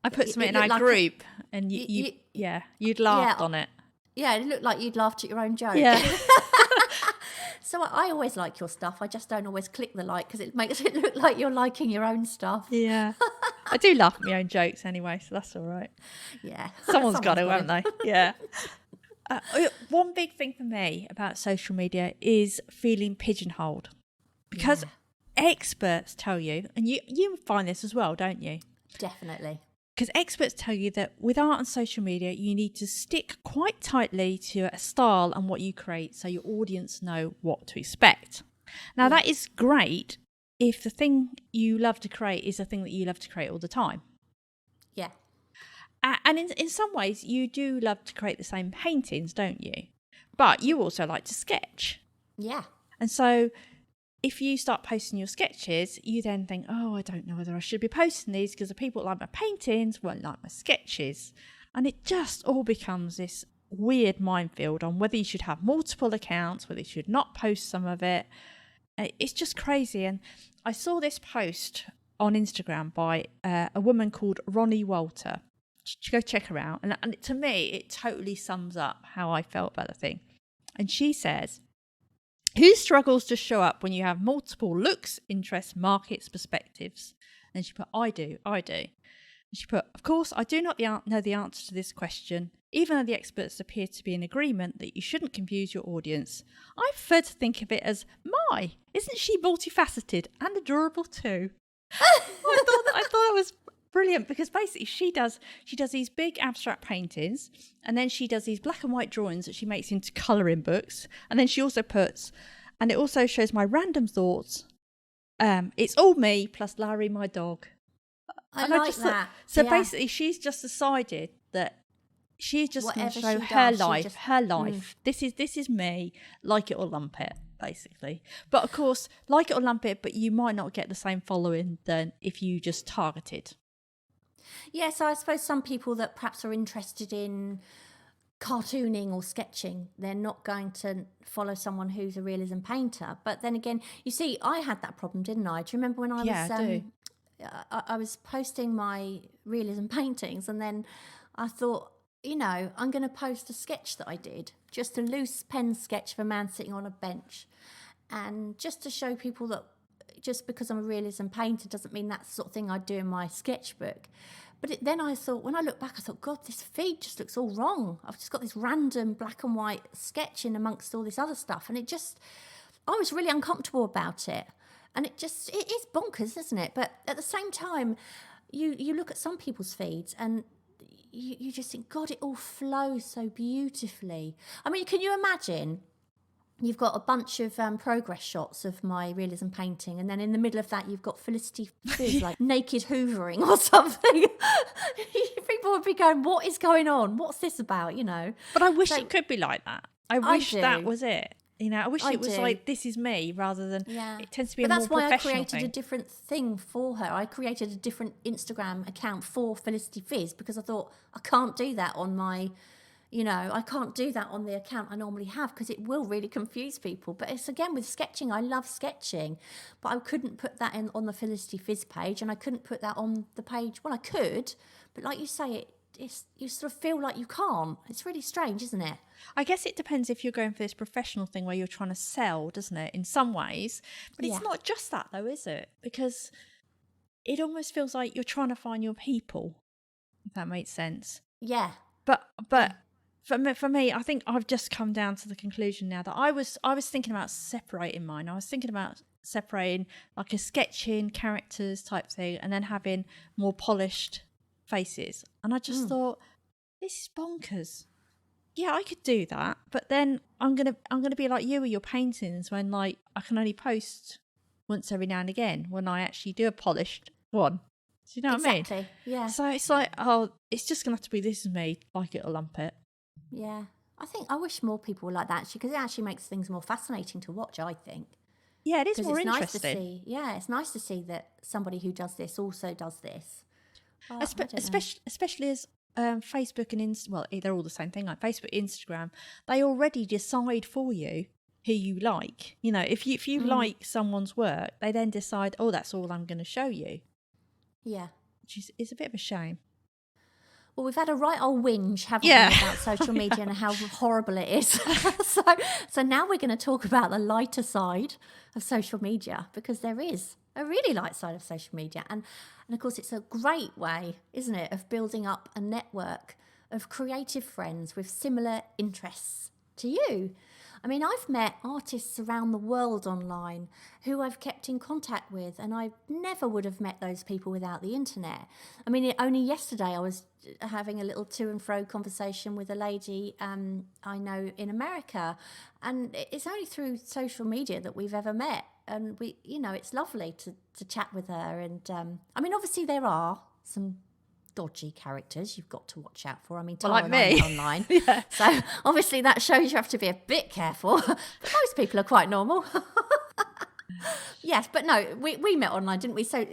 I put something in our group and you'd laughed on it. Yeah, it looked like you'd laughed at your own joke. Yeah. So I always like your stuff. I just don't always click the like because it makes it look like you're liking your own stuff. Yeah. I do laugh at my own jokes anyway, so that's all right. Yeah. Someone's got it, won't they? Yeah. One big thing for me about social media is feeling pigeonholed, because experts tell you, and you find this as well, don't you? Definitely. Because experts tell you that with art and social media, you need to stick quite tightly to a style and what you create so your audience know what to expect. Now, that is great if the thing you love to create is a thing that you love to create all the time. Yeah. And in some ways, you do love to create the same paintings, don't you? But you also like to sketch. Yeah. And so if you start posting your sketches, you then think, oh, I don't know whether I should be posting these because the people that like my paintings won't like my sketches. And it just all becomes this weird minefield on whether you should have multiple accounts, whether you should not post some of it. It's just crazy. And I saw this post on Instagram by a woman called Ronnie Walter. Go check her out. And to me, it totally sums up how I felt about the thing. And she says, who struggles to show up when you have multiple looks, interests, markets, perspectives? And she put, I do. And she put, of course, I do not know the answer to this question, even though the experts appear to be in agreement that you shouldn't confuse your audience. I prefer to think of it as, isn't she multifaceted and adorable too? I thought that was brilliant, because basically she does these big abstract paintings, and then she does these black and white drawings that she makes into colouring books, and then she also puts, and it also shows my random thoughts. It's all me plus Larry, my dog. I like that. So basically, she's just decided that she's just going to show her life. This is me. Like it or lump it, basically. But of course, like it or lump it, but you might not get the same following than if you just targeted. Yeah, so I suppose some people that perhaps are interested in cartooning or sketching. They're not going to follow someone who's a realism painter. But then again, you see, I had that problem, didn't I? Do you remember when I Yeah, was I do. I was posting my realism paintings, and then I thought, I'm going to post a sketch that I did, just a loose pen sketch of a man sitting on a bench, and just to show people that just because I'm a realism painter doesn't mean that's the sort of thing I do in my sketchbook. But then I thought, when I look back, I thought, God, this feed just looks all wrong. I've just got this random black and white sketch in amongst all this other stuff. And I was really uncomfortable about it. And it is bonkers, isn't it? But at the same time, you look at some people's feeds and you just think, God, it all flows so beautifully. I mean, can you imagine? You've got a bunch of progress shots of my realism painting, and then in the middle of that, you've got Felicity Fizz, like naked hoovering or something. People would be going, what is going on? What's this about, But I wish it could be like that. I wish that was it. I wish it was like, this is me, rather than it tends to be a more professional thing. That's why I created a different thing for her. I created a different Instagram account for Felicity Fizz, because I thought, I can't do that on my... I can't do that on the account I normally have, because it will really confuse people. But it's, again, with sketching, I love sketching, but I couldn't put that in on the Felicity Fizz page, and I couldn't put that on the page. Well, I could, but like you say, you sort of feel like you can't. It's really strange, isn't it? I guess it depends if you're going for this professional thing where you're trying to sell, doesn't it, in some ways? But it's not just that, though, is it? Because it almost feels like you're trying to find your people, if that makes sense. Yeah. But for me, I think I've just come down to the conclusion now that I was thinking about separating mine. I was thinking about separating like a sketching characters type thing, and then having more polished faces. And I just thought, this is bonkers. Yeah, I could do that, but then I'm gonna be like you with your paintings, when like I can only post once every now and again when I actually do a polished one. Do you know what I mean? Exactly. Yeah. So it's like, it's just gonna have to be this is me, like it or lump it. Yeah. I wish more people were like that, actually, because it actually makes things more fascinating to watch, I think. Yeah, it is more it's interesting. Nice to see. Yeah, it's nice to see that somebody who does this also does this. Especially as Facebook and they're all the same thing. Like Facebook, Instagram, they already decide for you who you like. If you like someone's work, they then decide, that's all I'm going to show you. Yeah, which is a bit of a shame. Well, we've had a right old whinge, haven't we, about social media and how horrible it is. So now we're going to talk about the lighter side of social media, because there is a really light side of social media. And of course, it's a great way, isn't it, of building up a network of creative friends with similar interests to you. I mean, I've met artists around the world online who I've kept in contact with, and I never would have met those people without the internet. I mean, only yesterday I was having a little to and fro conversation with a lady I know in America, and it's only through social media that we've ever met. And it's lovely to chat with her. And I mean, obviously there are some dodgy characters you've got to watch out for. I mean, like me online. So obviously that shows you have to be a bit careful. But most people are quite normal. Yes, but no, we met online, didn't we? So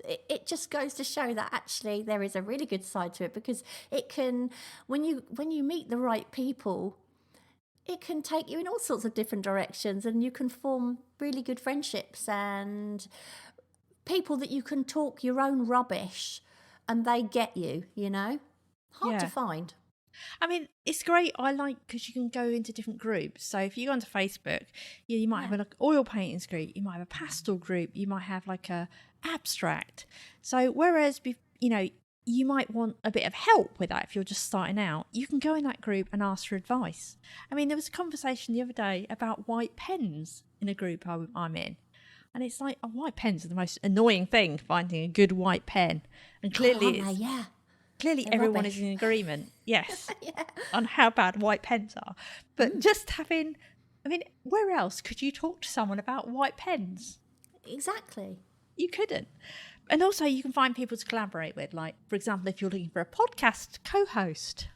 it just goes to show that actually there is a really good side to it, because it can, when you meet the right people, it can take you in all sorts of different directions, and you can form really good friendships and people that you can talk your own rubbish and they get you, Hard to find. I mean, it's great. I like, because you can go into different groups. So if you go onto Facebook, you might have an oil paintings group, you might have a pastel group, you might have like a abstract. So whereas, you might want a bit of help with that if you're just starting out, you can go in that group and ask for advice. I mean, there was a conversation the other day about white pens in a group I'm in. And it's like, white pens are the most annoying thing, finding a good white pen. And clearly, clearly everyone is in agreement, yes, on how bad white pens are. But just having, where else could you talk to someone about white pens? Exactly. You couldn't. And also you can find people to collaborate with. Like, for example, if you're looking for a podcast co-host,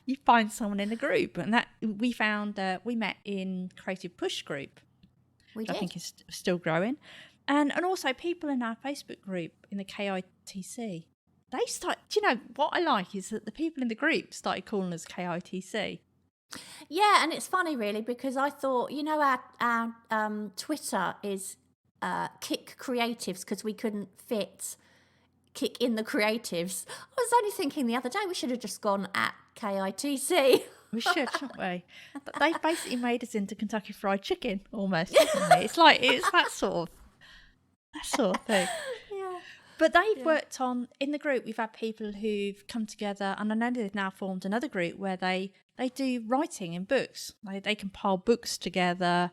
you find someone in a group. And that we found, we met in Creative Push group. I think is still growing. And also people in our Facebook group in the KITC, they start. Do you know what I like is that the people in the group started calling us KITC. Yeah, and it's funny really because I thought, our Twitter is Kick Creatives because we couldn't fit Kick in the Creatives. I was only thinking the other day we should have just gone at KITC. We should, shouldn't we? But they've basically made us into Kentucky Fried Chicken almost, haven't they? It's that sort of thing. Yeah. But they've worked on, in the group, we've had people who've come together, and I know they've now formed another group where they do writing in books. They compile books together,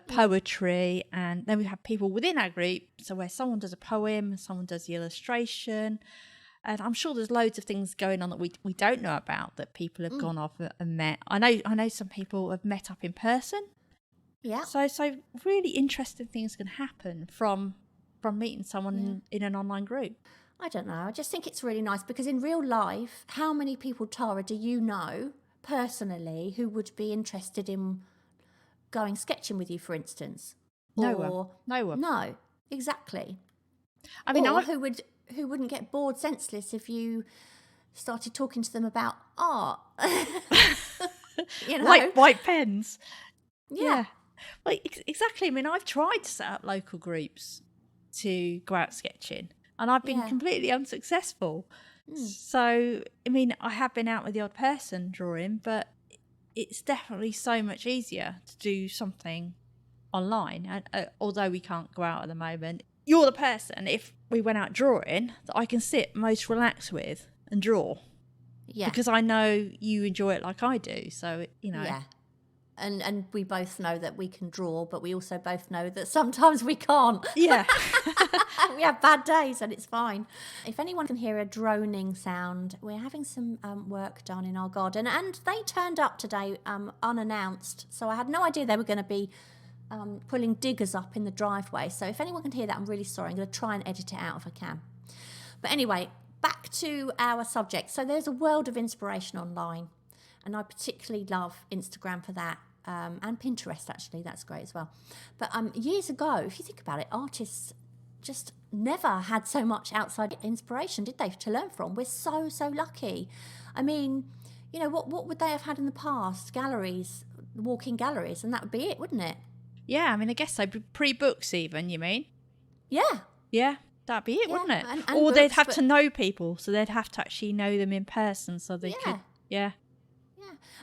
poetry, and then we have people within our group, so where someone does a poem, someone does the illustration, and I'm sure there's loads of things going on that we don't know about that people have gone off and met. I know some people have met up in person. Yeah. So really interesting things can happen from meeting someone in an online group. I don't know. I just think it's really nice because in real life, how many people, Tara, do you know personally who would be interested in going sketching with you, for instance? No one. No, exactly. I mean, or who wouldn't get bored senseless if you started talking to them about art? White pens. Yeah. Well, exactly. I mean, I've tried to set up local groups to go out sketching, and I've been completely unsuccessful. So, I mean, I have been out with the odd person drawing, but it's definitely so much easier to do something online. And although we can't go out at the moment, you're the person, if we went out drawing, that I can sit most relaxed with and draw. Yeah. Because I know you enjoy it like I do. So, Yeah. And we both know that we can draw, but we also both know that sometimes we can't. Yeah. We have bad days and it's fine. If anyone can hear a droning sound, we're having some work done in our garden. And they turned up today unannounced. So I had no idea they were going to be pulling diggers up in the driveway. So if anyone can hear that, I'm really sorry. I'm going to try and edit it out if I can. But anyway, back to our subject. So there's a world of inspiration online. And I particularly love Instagram for that. And Pinterest, actually, that's great as well. But years ago, if you think about it, artists just never had so much outside inspiration, did they, to learn from? We're so lucky. I mean, what would they have had in the past? Galleries, walking galleries, and that would be it, wouldn't it? Yeah, I mean, I guess so. Pre-books even, you mean? Yeah. Yeah, that'd be it, wouldn't it? And or books, they'd have to know people, so they'd have to actually know them in person so they could... Yeah.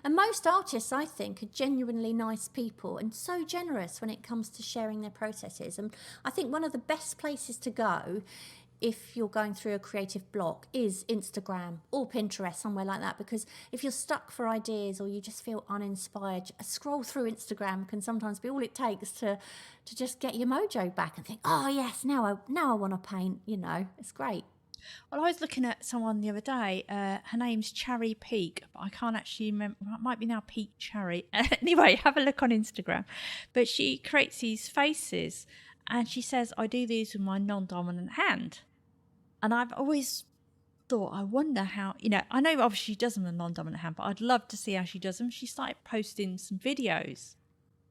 And most artists, I think, are genuinely nice people and so generous when it comes to sharing their processes. And I think one of the best places to go if you're going through a creative block is Instagram or Pinterest, somewhere like that. Because if you're stuck for ideas or you just feel uninspired, a scroll through Instagram can sometimes be all it takes to just get your mojo back and think, oh, yes, now I want to paint, it's great. Well, I was looking at someone the other day. Her name's Cherry Peak, but I can't actually remember. It might be now Peak Cherry. Anyway, have a look on Instagram. But she creates these faces, and she says, I do these with my non-dominant hand. And I've always thought, I wonder how, I know obviously she does them with a non-dominant hand, but I'd love to see how she does them. She started posting some videos.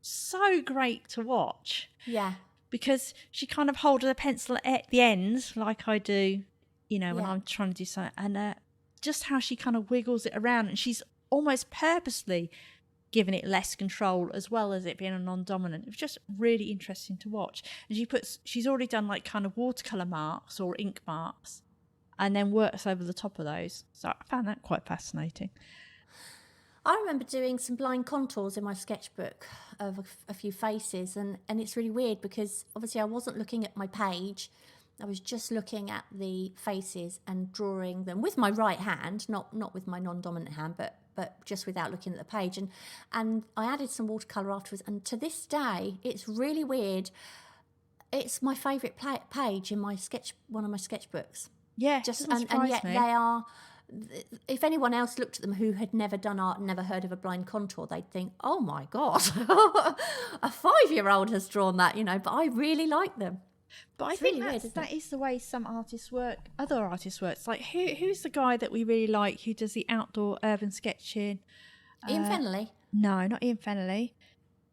So great to watch. Yeah. Because she kind of holds the pencil at the end, like I do, when I'm trying to do something, and just how she kind of wiggles it around, and she's almost purposely giving it less control as well as it being a non-dominant. It was just really interesting to watch. And she's already done like kind of watercolor marks or ink marks, and then works over the top of those. So I found that quite fascinating. I remember doing some blind contours in my sketchbook of a few faces, and it's really weird because obviously I wasn't looking at my page. I was just looking at the faces and drawing them with my right hand, not with my non-dominant hand, but just without looking at the page. And I added some watercolour afterwards. And to this day, it's really weird. It's my favourite page in my one of my sketchbooks. Yeah, and yet they are. If anyone else looked at them who had never done art and never heard of a blind contour, they'd think, "Oh my God, a 5-year-old has drawn that," But I really like them. But I think that is the way some artists work, other artists work. It's like, who's the guy that we really like who does the outdoor urban sketching? Ian Fennelly? No, not Ian Fennelly.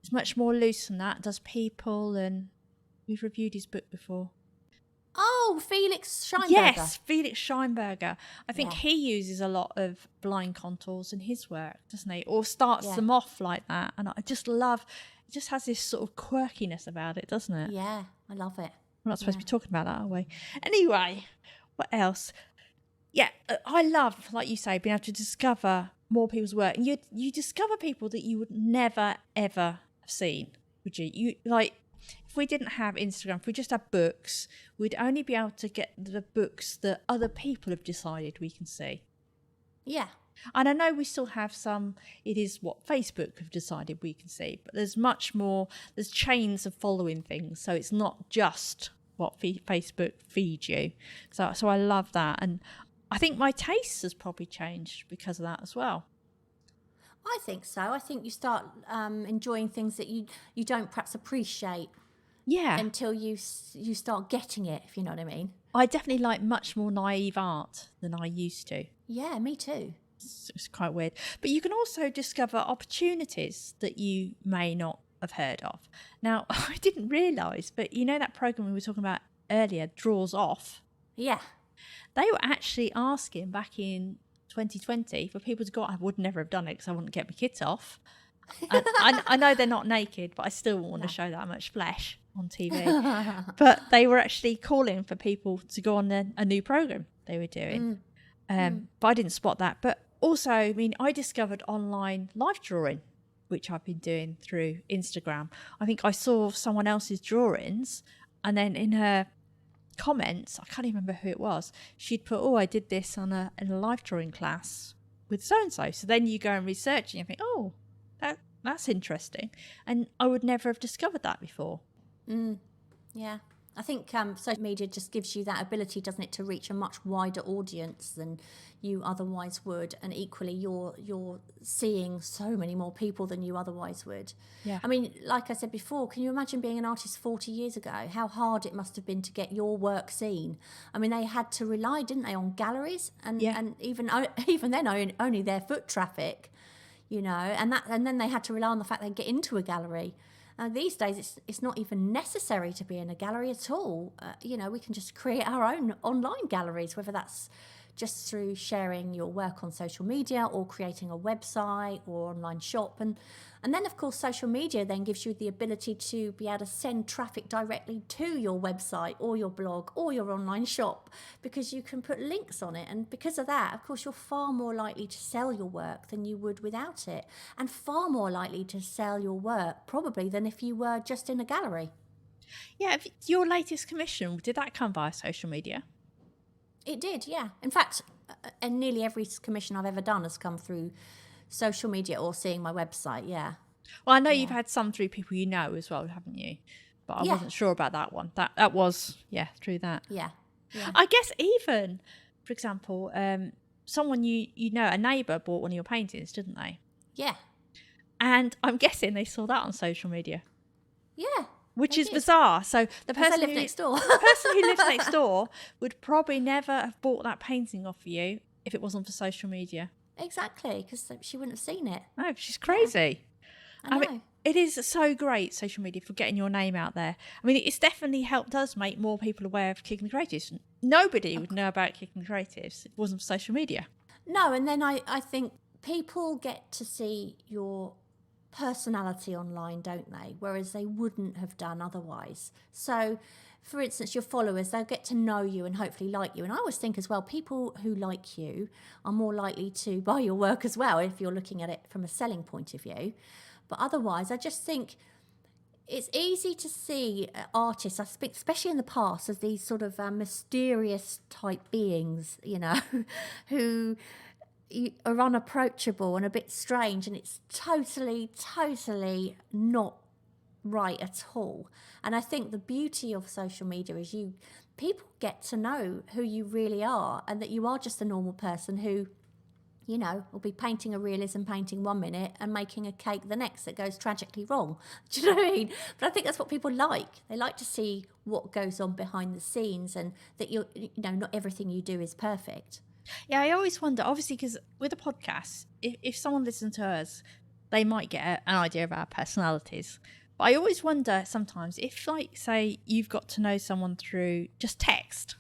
It's much more loose than that. Does people, and we've reviewed his book before. Oh, Felix Scheinberger. Yes, Felix Scheinberger. I think Yeah. he uses a lot of blind contours in his work, doesn't he? Or starts Yeah. them off like that. And I just love, it just has this sort of quirkiness about it, doesn't it? Yeah, I love it. We're not supposed to be talking about that, are we? Anyway, what else? Yeah, I love, like you say, being able to discover more people's work. And you discover people that you would never, ever have seen, would you? You like, if we didn't have Instagram, if we just had books, we'd only be able to get the books that other people have decided we can see. Yeah. And I know we still have some, it is what Facebook have decided we can see, but there's much more, there's chains of following things. So it's not just what Facebook feeds you. So I love that. And I think my taste has probably changed because of that as well. I think so. I think you start enjoying things that you don't perhaps appreciate until you start getting it, if you know what I mean. I definitely like much more naive art than I used to. Yeah, me too. It's quite weird. But you can also discover opportunities that you may not have heard of. Now, I didn't realise, but you know that programme we were talking about earlier, Draws Off? Yeah. They were actually asking back in 2020 for people to go. I would never have done it because I wouldn't get my kids off. And I know they're not naked, but I still want to show that much flesh on TV. But they were actually calling for people to go on a new programme they were doing. But I didn't spot that. But also, I mean, I discovered online life drawing, which I've been doing through Instagram. I think I saw someone else's drawings, and then in her comments, I can't even remember who it was, she'd put, I did this in a life drawing class with so-and-so. So then you go and research and you think, that's interesting. And I would never have discovered that before. Yeah. I think social media just gives you that ability, doesn't it, to reach a much wider audience than you otherwise would. And equally, you're seeing so many more people than you otherwise would. Yeah. I mean, like I said before, can you imagine being an artist 40 years ago? How hard it must have been to get your work seen. I mean, they had to rely, didn't they, on galleries and even then only their foot traffic, you know, and then they had to rely on the fact they'd get into a gallery. These days, it's not even necessary to be in a gallery at all. You know, we can just create our own online galleries, whether that's just through sharing your work on social media or creating a website or online shop. And then, of course, social media then gives you the ability to be able to send traffic directly to your website or your blog or your online shop because you can put links on it. And because of that, of course, you're far more likely to sell your work than you would without it, and far more likely to sell your work probably than if you were just in a gallery. Yeah, your latest commission, did that come via social media? It did, yeah. In fact, and nearly every commission I've ever done has come through social media or seeing my website, yeah. Well, I know you've had some through people you know as well, haven't you? But I wasn't sure about that one. That was, through that. Yeah. I guess even, for example, someone you know, a neighbour bought one of your paintings, didn't they? Yeah. And I'm guessing they saw that on social media. Yeah. Which is bizarre. So the person who lives next door next door would probably never have bought that painting off of you if it wasn't for social media. Exactly, because she wouldn't have seen it. No, she's crazy. I know. mean, it is so great, social media, for getting your name out there. I mean, it's definitely helped us make more people aware of Kicking the Creatives. Nobody would know about Kicking the Creatives if it wasn't for social media. No, and then I think people get to see your personality online, don't they? Whereas they wouldn't have done otherwise. So, for instance, your followers, they'll get to know you and hopefully like you. And I always think as well, people who like you are more likely to buy your work as well if you're looking at it from a selling point of view. But otherwise, I just think it's easy to see artists, I speak especially in the past, as these sort of mysterious type beings, you know, who are unapproachable and a bit strange, and it's totally not right at all. And I think the beauty of social media is people get to know who you really are, and that you are just a normal person who, you know, will be painting a realism painting 1 minute and making a cake the next that goes tragically wrong. Do you know what I mean? But I think that's what people like. They like to see what goes on behind the scenes, and that not everything you do is perfect. Yeah, I always wonder, obviously, because with a podcast, if someone listens to us, they might get an idea of our personalities. But But I always wonder sometimes if, like, say you've got to know someone through just text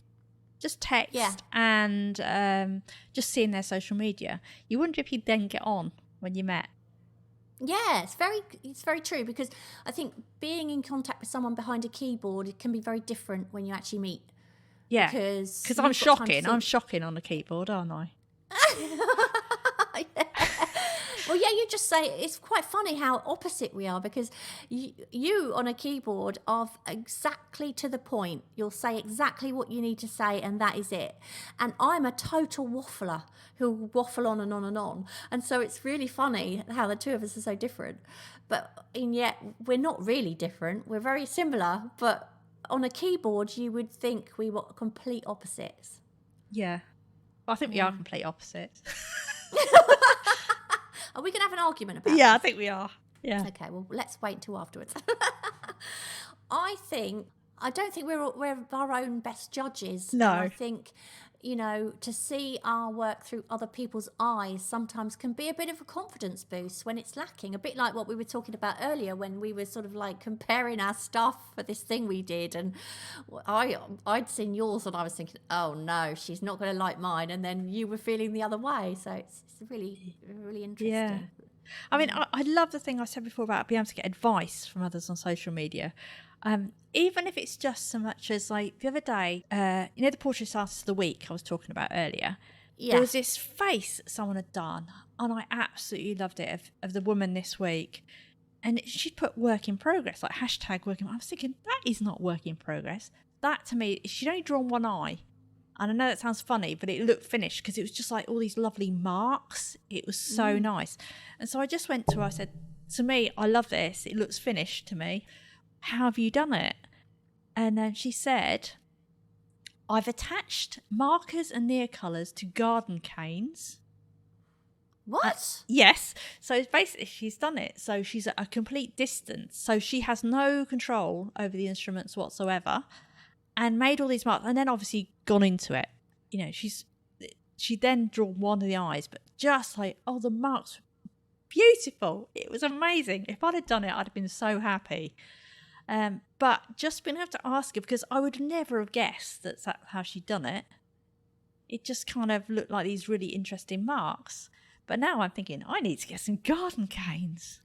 and just seeing their social media, you wonder if you'd then get on when you met. Yeah, it's very true, because I think being in contact with someone behind a keyboard, it can be very different when you actually meet. Yeah, because I'm shocking. I'm shocking on the keyboard, aren't I? Yeah. Well, yeah, you just say it's quite funny how opposite we are, because you on a keyboard are exactly to the point. You'll say exactly what you need to say, and that is it. And I'm a total waffler who'll waffle on and on and on. And so it's really funny how the two of us are so different. And yet we're not really different. We're very similar, but on a keyboard you would think we were complete opposites. Yeah. Well, I think we are complete opposites. Are we going to have an argument about Yeah, this? I think we are. Yeah. Okay, well, let's wait until afterwards. I don't think we're our own best judges. No. And I think, to see our work through other people's eyes sometimes can be a bit of a confidence boost when it's lacking. A bit like what we were talking about earlier when we were sort of like comparing our stuff for this thing we did. And I'd seen yours and I was thinking, oh no, she's not going to like mine. And then you were feeling the other way. So it's really, really interesting. Yeah. I mean, I love the thing I said before about being able to get advice from others on social media. Even if it's just so much as, like, the other day, the Portrait Artist of the Week I was talking about earlier, there was this face that someone had done, and I absolutely loved it, of the woman this week. And she'd put work in progress, like hashtag work in progress. I was thinking, that is not work in progress. That, to me, she'd only drawn one eye. And I know that sounds funny, but it looked finished because it was just like all these lovely marks. It was so nice. And so I just went to her, I said, to me, I love this. It looks finished to me. How have you done it? And then she said, I've attached markers and Neocolours to garden canes. What? Yes. So basically she's done it. So she's at a complete distance. So she has no control over the instruments whatsoever. And made all these marks, and then obviously gone into it. She then drawn one of the eyes, but just like, the marks were beautiful. It was amazing. If I'd have done it, I'd have been so happy. But just being able to ask her, because I would never have guessed that's how she'd done it. It just kind of looked like these really interesting marks. But now I'm thinking, I need to get some garden canes.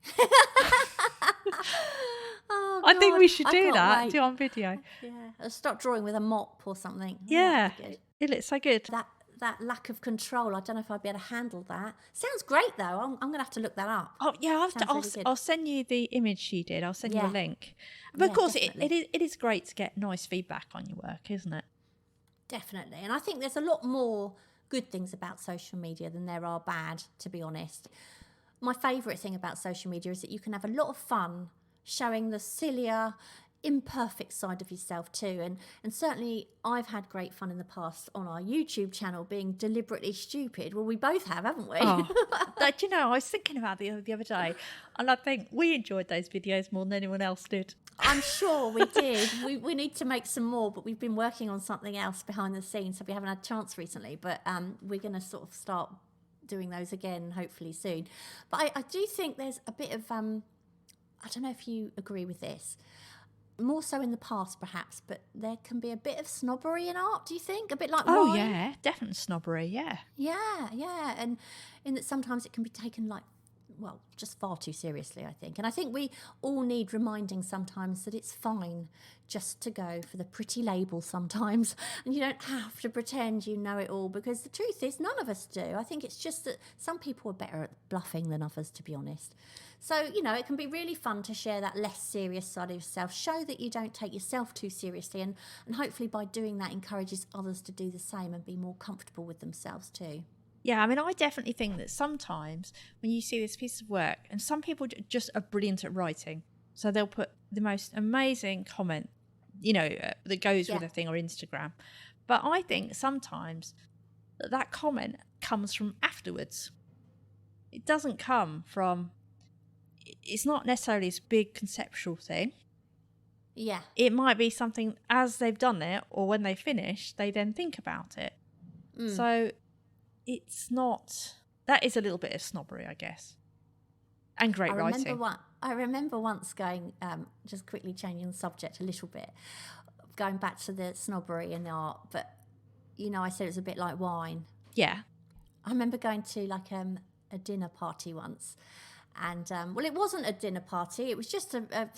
Oh, I think God, we should do I that. can't wait. Do it on video. Yeah, I'll start drawing with a mop or something. Yeah, that'd be good. it looks so good. That lack of control, I don't know if I'd be able to handle that. Sounds great though. I'm going to have to look that up. Oh yeah, Sounds really good. I'll send you the image she did. I'll send you a link. But Yeah, of course, definitely. it is great to get nice feedback on your work, isn't it? Definitely. And I think there's a lot more good things about social media than there are bad, to be honest. My favourite thing about social media is that you can have a lot of fun showing the sillier, imperfect side of yourself too. And certainly I've had great fun in the past on our YouTube channel being deliberately stupid. Well, we both have, haven't we? Oh, I was thinking about the other day, and I think we enjoyed those videos more than anyone else did. I'm sure we did. We need to make some more, but we've been working on something else behind the scenes, so we haven't had a chance recently. But we're going to sort of start doing those again, hopefully soon. But I do think there's a bit of, I don't know if you agree with this, more so in the past perhaps, but there can be a bit of snobbery in art, do you think? A bit like Oh, wine? yeah, definitely snobbery, yeah. Yeah. And in that sometimes it can be taken like, well, just far too seriously, I think. And I think we all need reminding sometimes that it's fine just to go for the pretty label sometimes. And you don't have to pretend you know it all, because the truth is none of us do. I think it's just that some people are better at bluffing than others, to be honest. So, it can be really fun to share that less serious side of yourself, show that you don't take yourself too seriously, and hopefully by doing that encourages others to do the same and be more comfortable with themselves too. Yeah, I mean, I definitely think that sometimes when you see this piece of work, and some people just are brilliant at writing, so they'll put the most amazing comment, that goes with a thing, or Instagram. But I think sometimes that comment comes from afterwards. It doesn't come from, it's not necessarily this big conceptual thing. Yeah. It might be something as they've done it, or when they finish, they then think about it. So it's not, that is a little bit of snobbery, I guess. And great writing. I remember once going, just quickly changing the subject a little bit, going back to the snobbery and the art, but, you know, I said it was a bit like wine. Yeah. I remember going to like a dinner party once, and well, it wasn't a dinner party, it was just a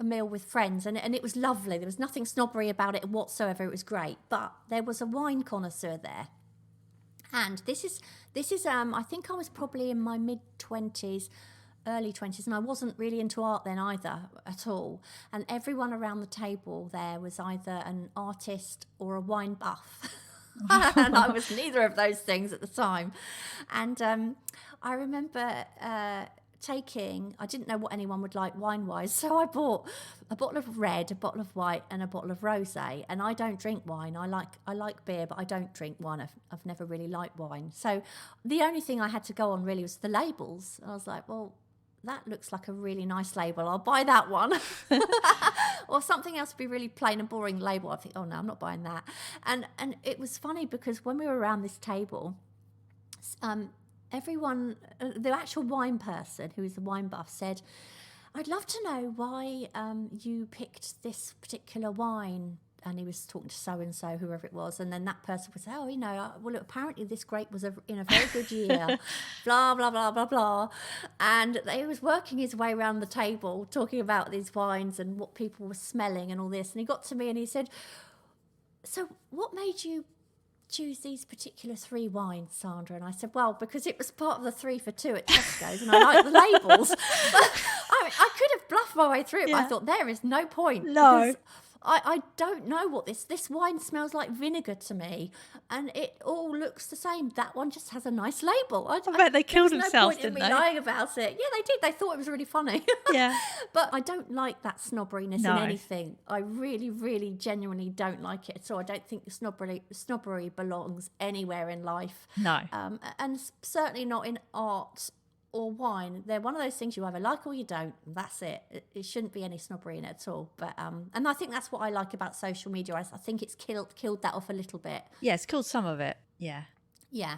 meal with friends, and it was lovely. There was nothing snobbery about it whatsoever. It was great, but there was a wine connoisseur there. And this is I think I was probably in my mid-20s, early 20s, and I wasn't really into art then either at all. And everyone around the table there was either an artist or a wine buff. And I was neither of those things at the time. And I remember I didn't know what anyone would like wine-wise, so I bought a bottle of red, a bottle of white, and a bottle of rosé. And I don't drink wine. I like beer, but I don't drink wine. I've never really liked wine. So the only thing I had to go on really was the labels. I was like, well, that looks like a really nice label. I'll buy that one. Or something else would be really plain and boring label. I think, oh no, I'm not buying that. And it was funny because when we were around this table, everyone, the actual wine person, who is the wine buff, said, I'd love to know why you picked this particular wine. And he was talking to so-and-so, whoever it was. And then that person would say, oh, you know, well, apparently this grape was in a very good year, blah, blah, blah, blah, blah. And he was working his way around the table talking about these wines and what people were smelling and all this. And he got to me and he said, so what made you choose these particular 3 wines, Sandra? And I said, well, because it was part of the 3 for 2 at Tesco's and I like the labels. But, I could have bluffed my way through it, but I thought there is no point. No. I don't know what this wine smells like vinegar to me, and it all looks the same. That one just has a nice label. I bet they killed themselves, didn't they? they? Lying about it. Yeah, they did. They thought it was really funny. Yeah. But I don't like that snobberiness No. in anything. I really, really, genuinely don't like it at all. I don't think snobbery belongs anywhere in life. No. And certainly not in art or wine. They're one of those things you either like or you don't. That's it. It shouldn't be any snobbery in it at all. But and I think that's what I like about social media. I think it's killed that off a little bit. Yeah, it's killed some of it. Yeah. Yeah.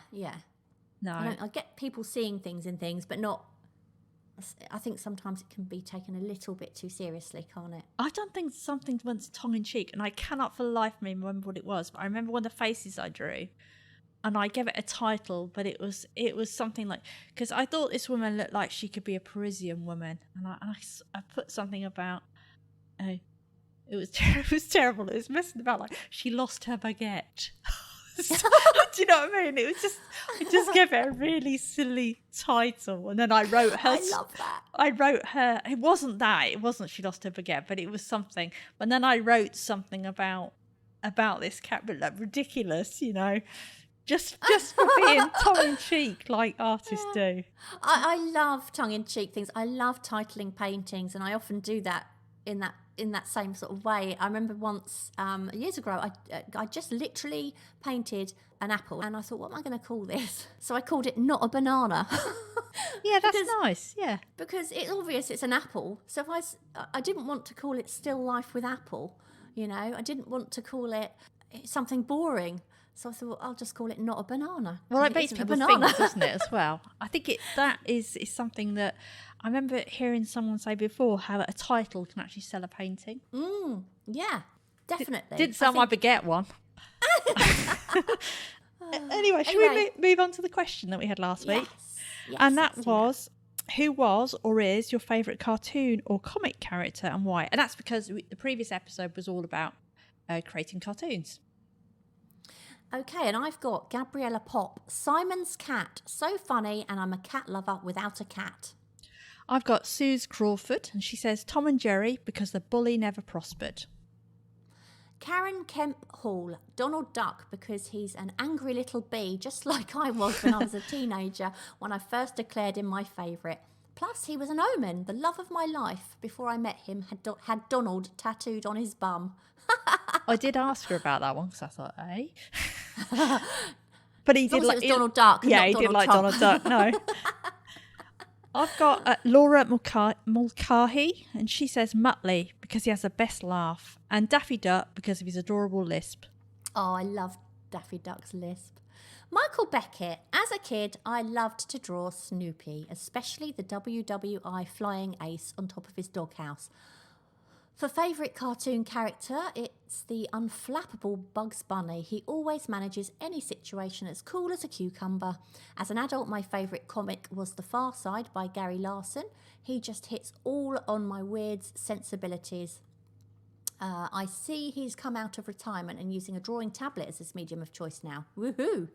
No. I get people seeing things in things, but not. I think sometimes it can be taken a little bit too seriously, can't it? I've done something once tongue in cheek, and I cannot for the life of me remember what it was. But I remember one of the faces I drew. And I gave it a title, but it was something like, because I thought this woman looked like she could be a Parisian woman, and I put something about, it was terrible. It was messing about like she lost her baguette. Do you know what I mean? I just gave it a really silly title, and then I wrote her. I love that. I wrote her. It wasn't she lost her baguette, but it was something. But then I wrote something about this cat, but like ridiculous, you know. Just for being tongue-in-cheek like artists do. I love tongue-in-cheek things. I love titling paintings, and I often do that in that same sort of way. I remember once, years ago, I just literally painted an apple, and I thought, what am I going to call this? So I called it Not a Banana. Yeah, that's nice, yeah. Because it's obvious it's an apple. So if I didn't want to call it Still Life with Apple, you know. I didn't want to call it something boring. So I thought, I'll just call it Not a Banana. Well, it makes people think, doesn't it, as well? I think that is something that I remember hearing someone say before, how a title can actually sell a painting. Yeah, definitely. Didn't sell my baguette one. Anyway, should we move on to the question that we had last week? Yes, and that was, who was or is your favourite cartoon or comic character and why? And that's because the previous episode was all about creating cartoons. Okay, and I've got Gabriella Pop, Simon's cat, so funny, and I'm a cat lover without a cat. I've got Suze Crawford, and she says Tom and Jerry because the bully never prospered. Karen Kemp Hall, Donald Duck because he's an angry little bee, just like I was when I was a teenager when I first declared him my favourite. Plus, he was an omen, the love of my life. Before I met him, had Donald tattooed on his bum. I did ask her about that one because I thought, but he did like Donald Duck. Yeah, he Donald did like Trump. Donald Duck. No, I've got Laura Mulcahy, and she says Muttley because he has the best laugh, and Daffy Duck because of his adorable lisp. Oh, I love Daffy Duck's lisp. Michael Beckett. As a kid, I loved to draw Snoopy, especially the WWI flying ace on top of his doghouse. For favourite cartoon character, it's the unflappable Bugs Bunny. He always manages any situation as cool as a cucumber. As an adult, my favourite comic was The Far Side by Gary Larson. He just hits all on my weird sensibilities. I see he's come out of retirement and using a drawing tablet as his medium of choice now. Woohoo!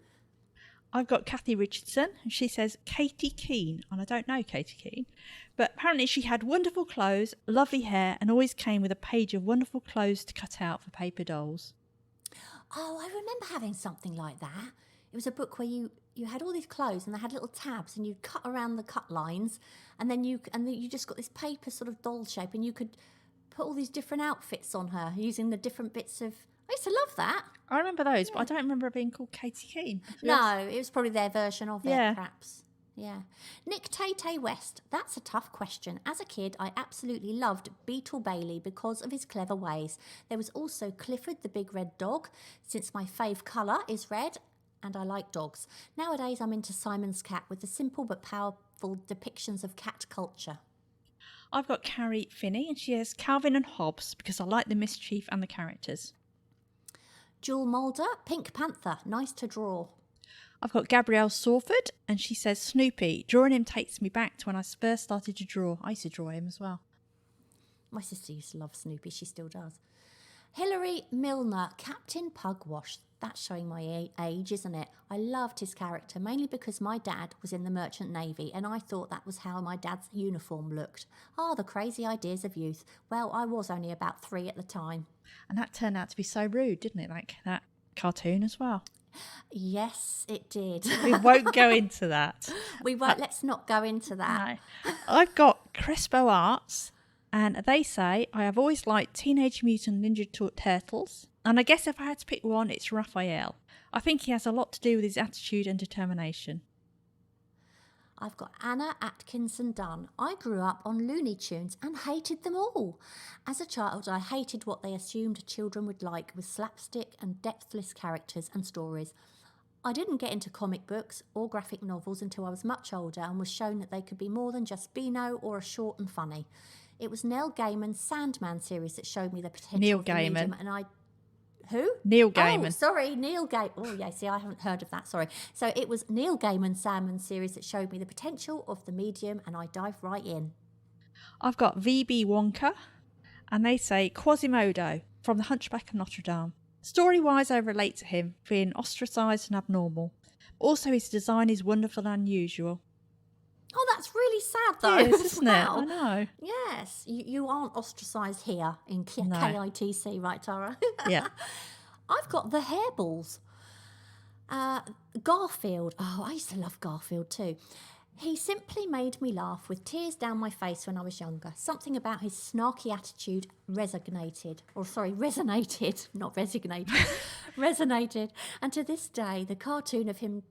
I've got Kathy Richardson, and she says Katie Keane, and I don't know Katie Keane, but apparently she had wonderful clothes, lovely hair, and always came with a page of wonderful clothes to cut out for paper dolls. Oh, I remember having something like that. It was a book where you had all these clothes and they had little tabs and you'd cut around the cut lines and then you just got this paper sort of doll shape and you could put all these different outfits on her using the different bits of... I used to love that. I remember those, but I don't remember it being called Katie Keane. No, it was probably their version of it, Yeah. perhaps. Yeah. Nick Tay West. That's a tough question. As a kid, I absolutely loved Beetle Bailey because of his clever ways. There was also Clifford the Big Red Dog, since my fave colour is red and I like dogs. Nowadays, I'm into Simon's Cat with the simple but powerful depictions of cat culture. I've got Carrie Finney, and she has Calvin and Hobbes because I like the mischief and the characters. Jewel Mulder, Pink Panther, nice to draw. I've got Gabrielle Sawford, and she says Snoopy. Drawing him takes me back to when I first started to draw. I used to draw him as well. My sister used to love Snoopy, she still does. Hilary Milner, Captain Pugwash. That's showing my age, isn't it? I loved his character, mainly because my dad was in the Merchant Navy and I thought that was how my dad's uniform looked. Ah, the crazy ideas of youth. Well, I was only about 3 at the time. And that turned out to be so rude, didn't it? Like that cartoon as well. Yes, it did. We won't go into that. We won't. Let's not go into that. No. I've got Crespo Arts, and they say, I have always liked Teenage Mutant Ninja Turtles, and I guess if I had to pick one, it's Raphael. I think he has a lot to do with his attitude and determination. I've got Anna Atkinson Dunn. I grew up on Looney Tunes and hated them all. As a child, I hated what they assumed children would like with slapstick and depthless characters and stories. I didn't get into comic books or graphic novels until I was much older and was shown that they could be more than just Beano or a short and funny. It was Neil Gaiman's Sandman series that showed me the potential Neil of the Gaiman. medium, and I... Who? Neil Gaiman. Oh, sorry, Neil Gaiman. Oh, yeah, see, I haven't heard of that, sorry. So it was Neil Gaiman's Sandman series that showed me the potential of the medium, and I dived right in. I've got VB Wonka, and they say Quasimodo from The Hunchback of Notre Dame. Story-wise, I relate to him, being ostracised and abnormal. Also, his design is wonderful and unusual. Oh, that's really sad, though. Yes, isn't it? Wow. I know. Yes, you aren't ostracised here in No. KITC, right, Tara? Yeah. I've got the hairballs. Garfield. Oh, I used to love Garfield too. He simply made me laugh with tears down my face when I was younger. Something about his snarky attitude resonated. Not resignated. Resonated. And to this day, the cartoon of him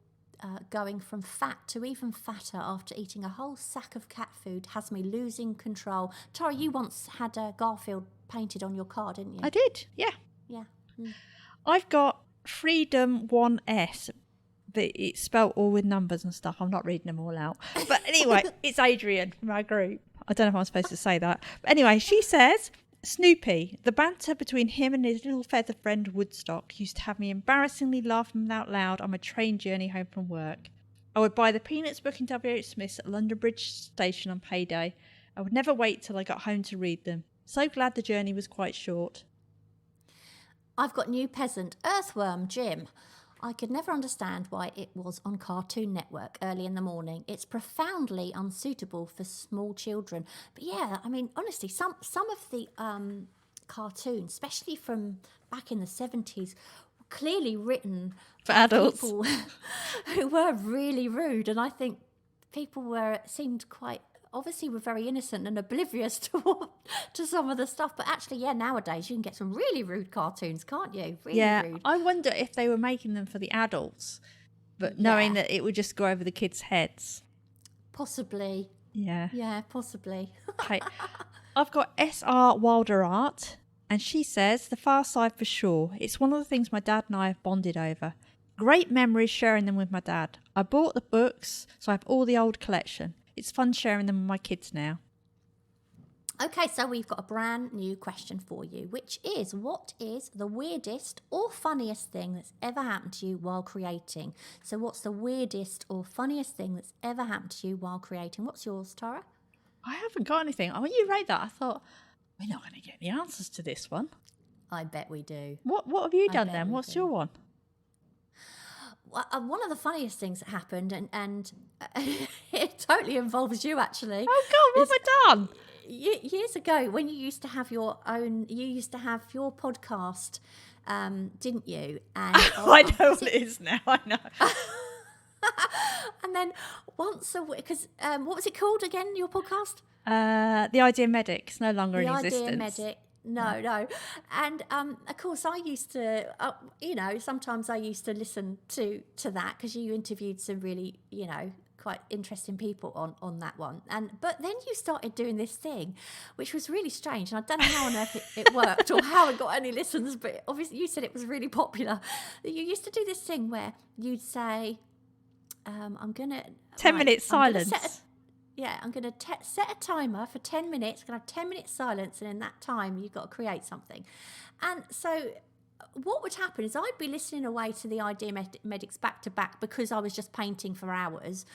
going from fat to even fatter after eating a whole sack of cat food has me losing control. Tara, you once had Garfield painted on your car, didn't you? I did, yeah. Yeah. I've got Freedom 1S. It's spelt all with numbers and stuff. I'm not reading them all out. But anyway, it's Adrian from our group. I don't know if I'm supposed to say that. But anyway, she says, Snoopy, the banter between him and his little feather friend Woodstock used to have me embarrassingly laughing out loud on my train journey home from work. I would buy the Peanuts book in W.H. Smith's at London Bridge Station on payday. I would never wait till I got home to read them. So glad the journey was quite short. I've got New Peasant, Earthworm Jim. I could never understand why it was on Cartoon Network early in the morning. It's profoundly unsuitable for small children. But yeah, I mean, honestly, some of the cartoons, especially from back in the 70s, were clearly written For by adults. people who were really rude. And I think people seemed quite... Obviously, we're very innocent and oblivious to some of the stuff. But actually, yeah, nowadays you can get some really rude cartoons, can't you? Really rude. I wonder if they were making them for the adults, but knowing that it would just go over the kids' heads. Possibly. Yeah. Yeah, possibly. Okay. I've got S.R. Wilder Art, and she says, The Far Side for sure. It's one of the things my dad and I have bonded over. Great memories sharing them with my dad. I bought the books, so I have all the old collection. It's fun sharing them with my kids now. Okay, so we've got a brand new question for you, which is, what is the weirdest or funniest thing that's ever happened to you while creating? So what's the weirdest or funniest thing that's ever happened to you while creating? What's yours, Tara? I haven't got anything. When you read that, I thought, we're not going to get any answers to this one. I bet we do. What have you done then? What's your one? One of the funniest things that happened, and it totally involves you, actually. Oh, God, what have I done? Years ago, when you used to have your podcast, didn't you? And I know what it is now. I know. And then once a week, because what was it called again? Your podcast? The Idea Medic. It's no longer in existence. The Idea Medic. No. And of course, I used to, sometimes I used to listen to that because you interviewed some really, quite interesting people on that one. But then you started doing this thing, which was really strange. And I don't know how on earth it worked or how it got any listens, but obviously you said it was really popular. You used to do this thing where you'd say, I'm going to... 10 minutes silence. I'm going to set a timer for 10 minutes. I'm going to have 10 minutes silence, and in that time, you've got to create something. And so what would happen is I'd be listening away to the Idea Medics back to back because I was just painting for hours.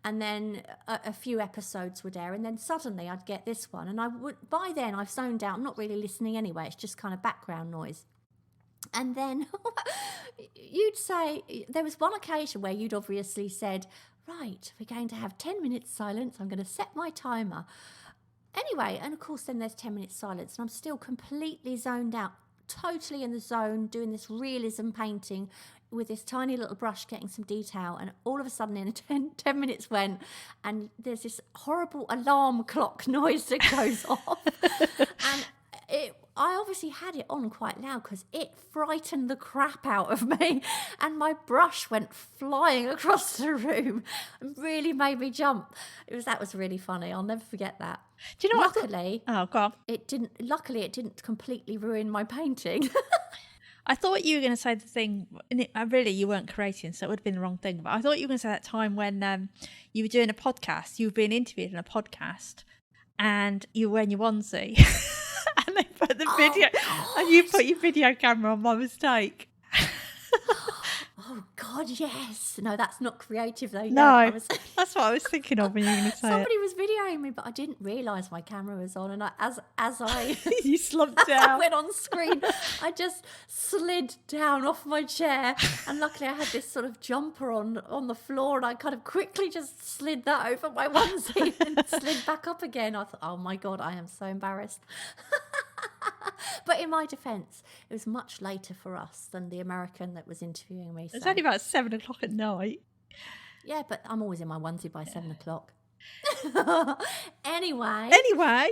And then a few episodes would air, and then suddenly I'd get this one. And by then, I've zoned out. I'm not really listening anyway. It's just kind of background noise. And then you'd say, there was one occasion where you'd obviously said, right, we're going to have 10 minutes silence. I'm going to set my timer. Anyway, and of course then there's 10 minutes silence and I'm still completely zoned out, totally in the zone, doing this realism painting with this tiny little brush, getting some detail. And all of a sudden in 10 minutes went and there's this horrible alarm clock noise that goes off. And I obviously had it on quite loud because it frightened the crap out of me, and my brush went flying across the room and really made me jump. That was really funny. I'll never forget that. Do you know Luckily, oh, go on. It didn't completely ruin my painting. I thought you were going to say the thing, and really you weren't creating, so it would have been the wrong thing. But I thought you were going to say that time when you were doing a podcast, you were being interviewed in a podcast, and you were wearing your onesie. And they put the video, and you put your video camera on by mistake. Oh God, yes. No, that's not creative though. No, that's what I was thinking of when you were going to say somebody was videoing me, but I didn't realise my camera was on, and as I you slumped down. I went on screen, I just slid down off my chair, and luckily I had this sort of jumper on the floor, and I kind of quickly just slid that over my onesie and slid back up again. I thought, oh my God, I am so embarrassed. But in my defence, it was much later for us than the American that was interviewing me. It's only about 7 o'clock at night. Yeah, but I'm always in my onesie by 7 o'clock. Anyway,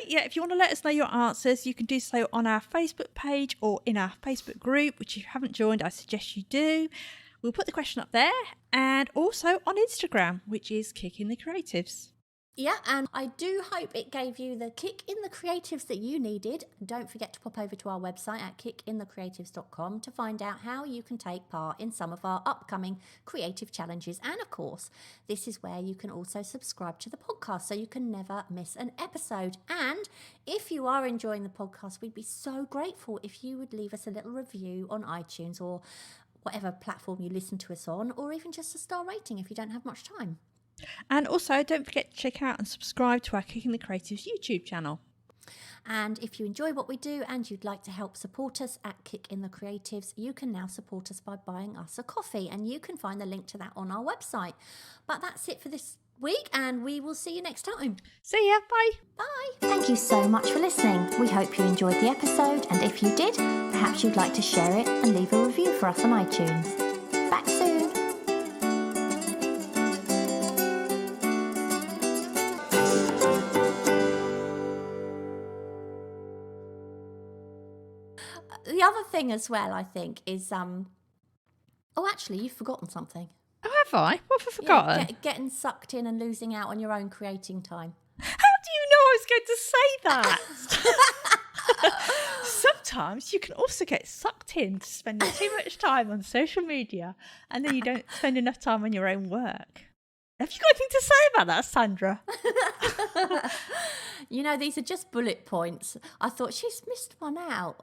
yeah, if you want to let us know your answers, you can do so on our Facebook page or in our Facebook group, which if you haven't joined, I suggest you do. We'll put the question up there, and also on Instagram, which is Kicking the Creatives. Yeah, and I do hope it gave you the kick in the creatives that you needed. Don't forget to pop over to our website at kickinthecreatives.com to find out how you can take part in some of our upcoming creative challenges. And of course, this is where you can also subscribe to the podcast so you can never miss an episode. And if you are enjoying the podcast, we'd be so grateful if you would leave us a little review on iTunes or whatever platform you listen to us on, or even just a star rating if you don't have much time. And also, don't forget to check out and subscribe to our Kicking the Creatives YouTube channel. And if you enjoy what we do and you'd like to help support us at Kick in the Creatives, you can now support us by buying us a coffee, and you can find the link to that on our website. But that's it for this week, and we will see you next time. See ya. Bye. Bye. Thank you so much for listening. We hope you enjoyed the episode, and if you did, perhaps you'd like to share it and leave a review for us on iTunes. Back soon. The other thing as well, I think, is actually, you've forgotten something. Oh, have I? What have I forgotten? Yeah, getting sucked in and losing out on your own creating time. How do you know I was going to say that? Sometimes sometimes you can also get sucked into spending too much time on social media, and then you don't spend enough time on your own work. Have you got anything to say about that, Sandra? You know, these are just bullet points. I thought she's missed one out.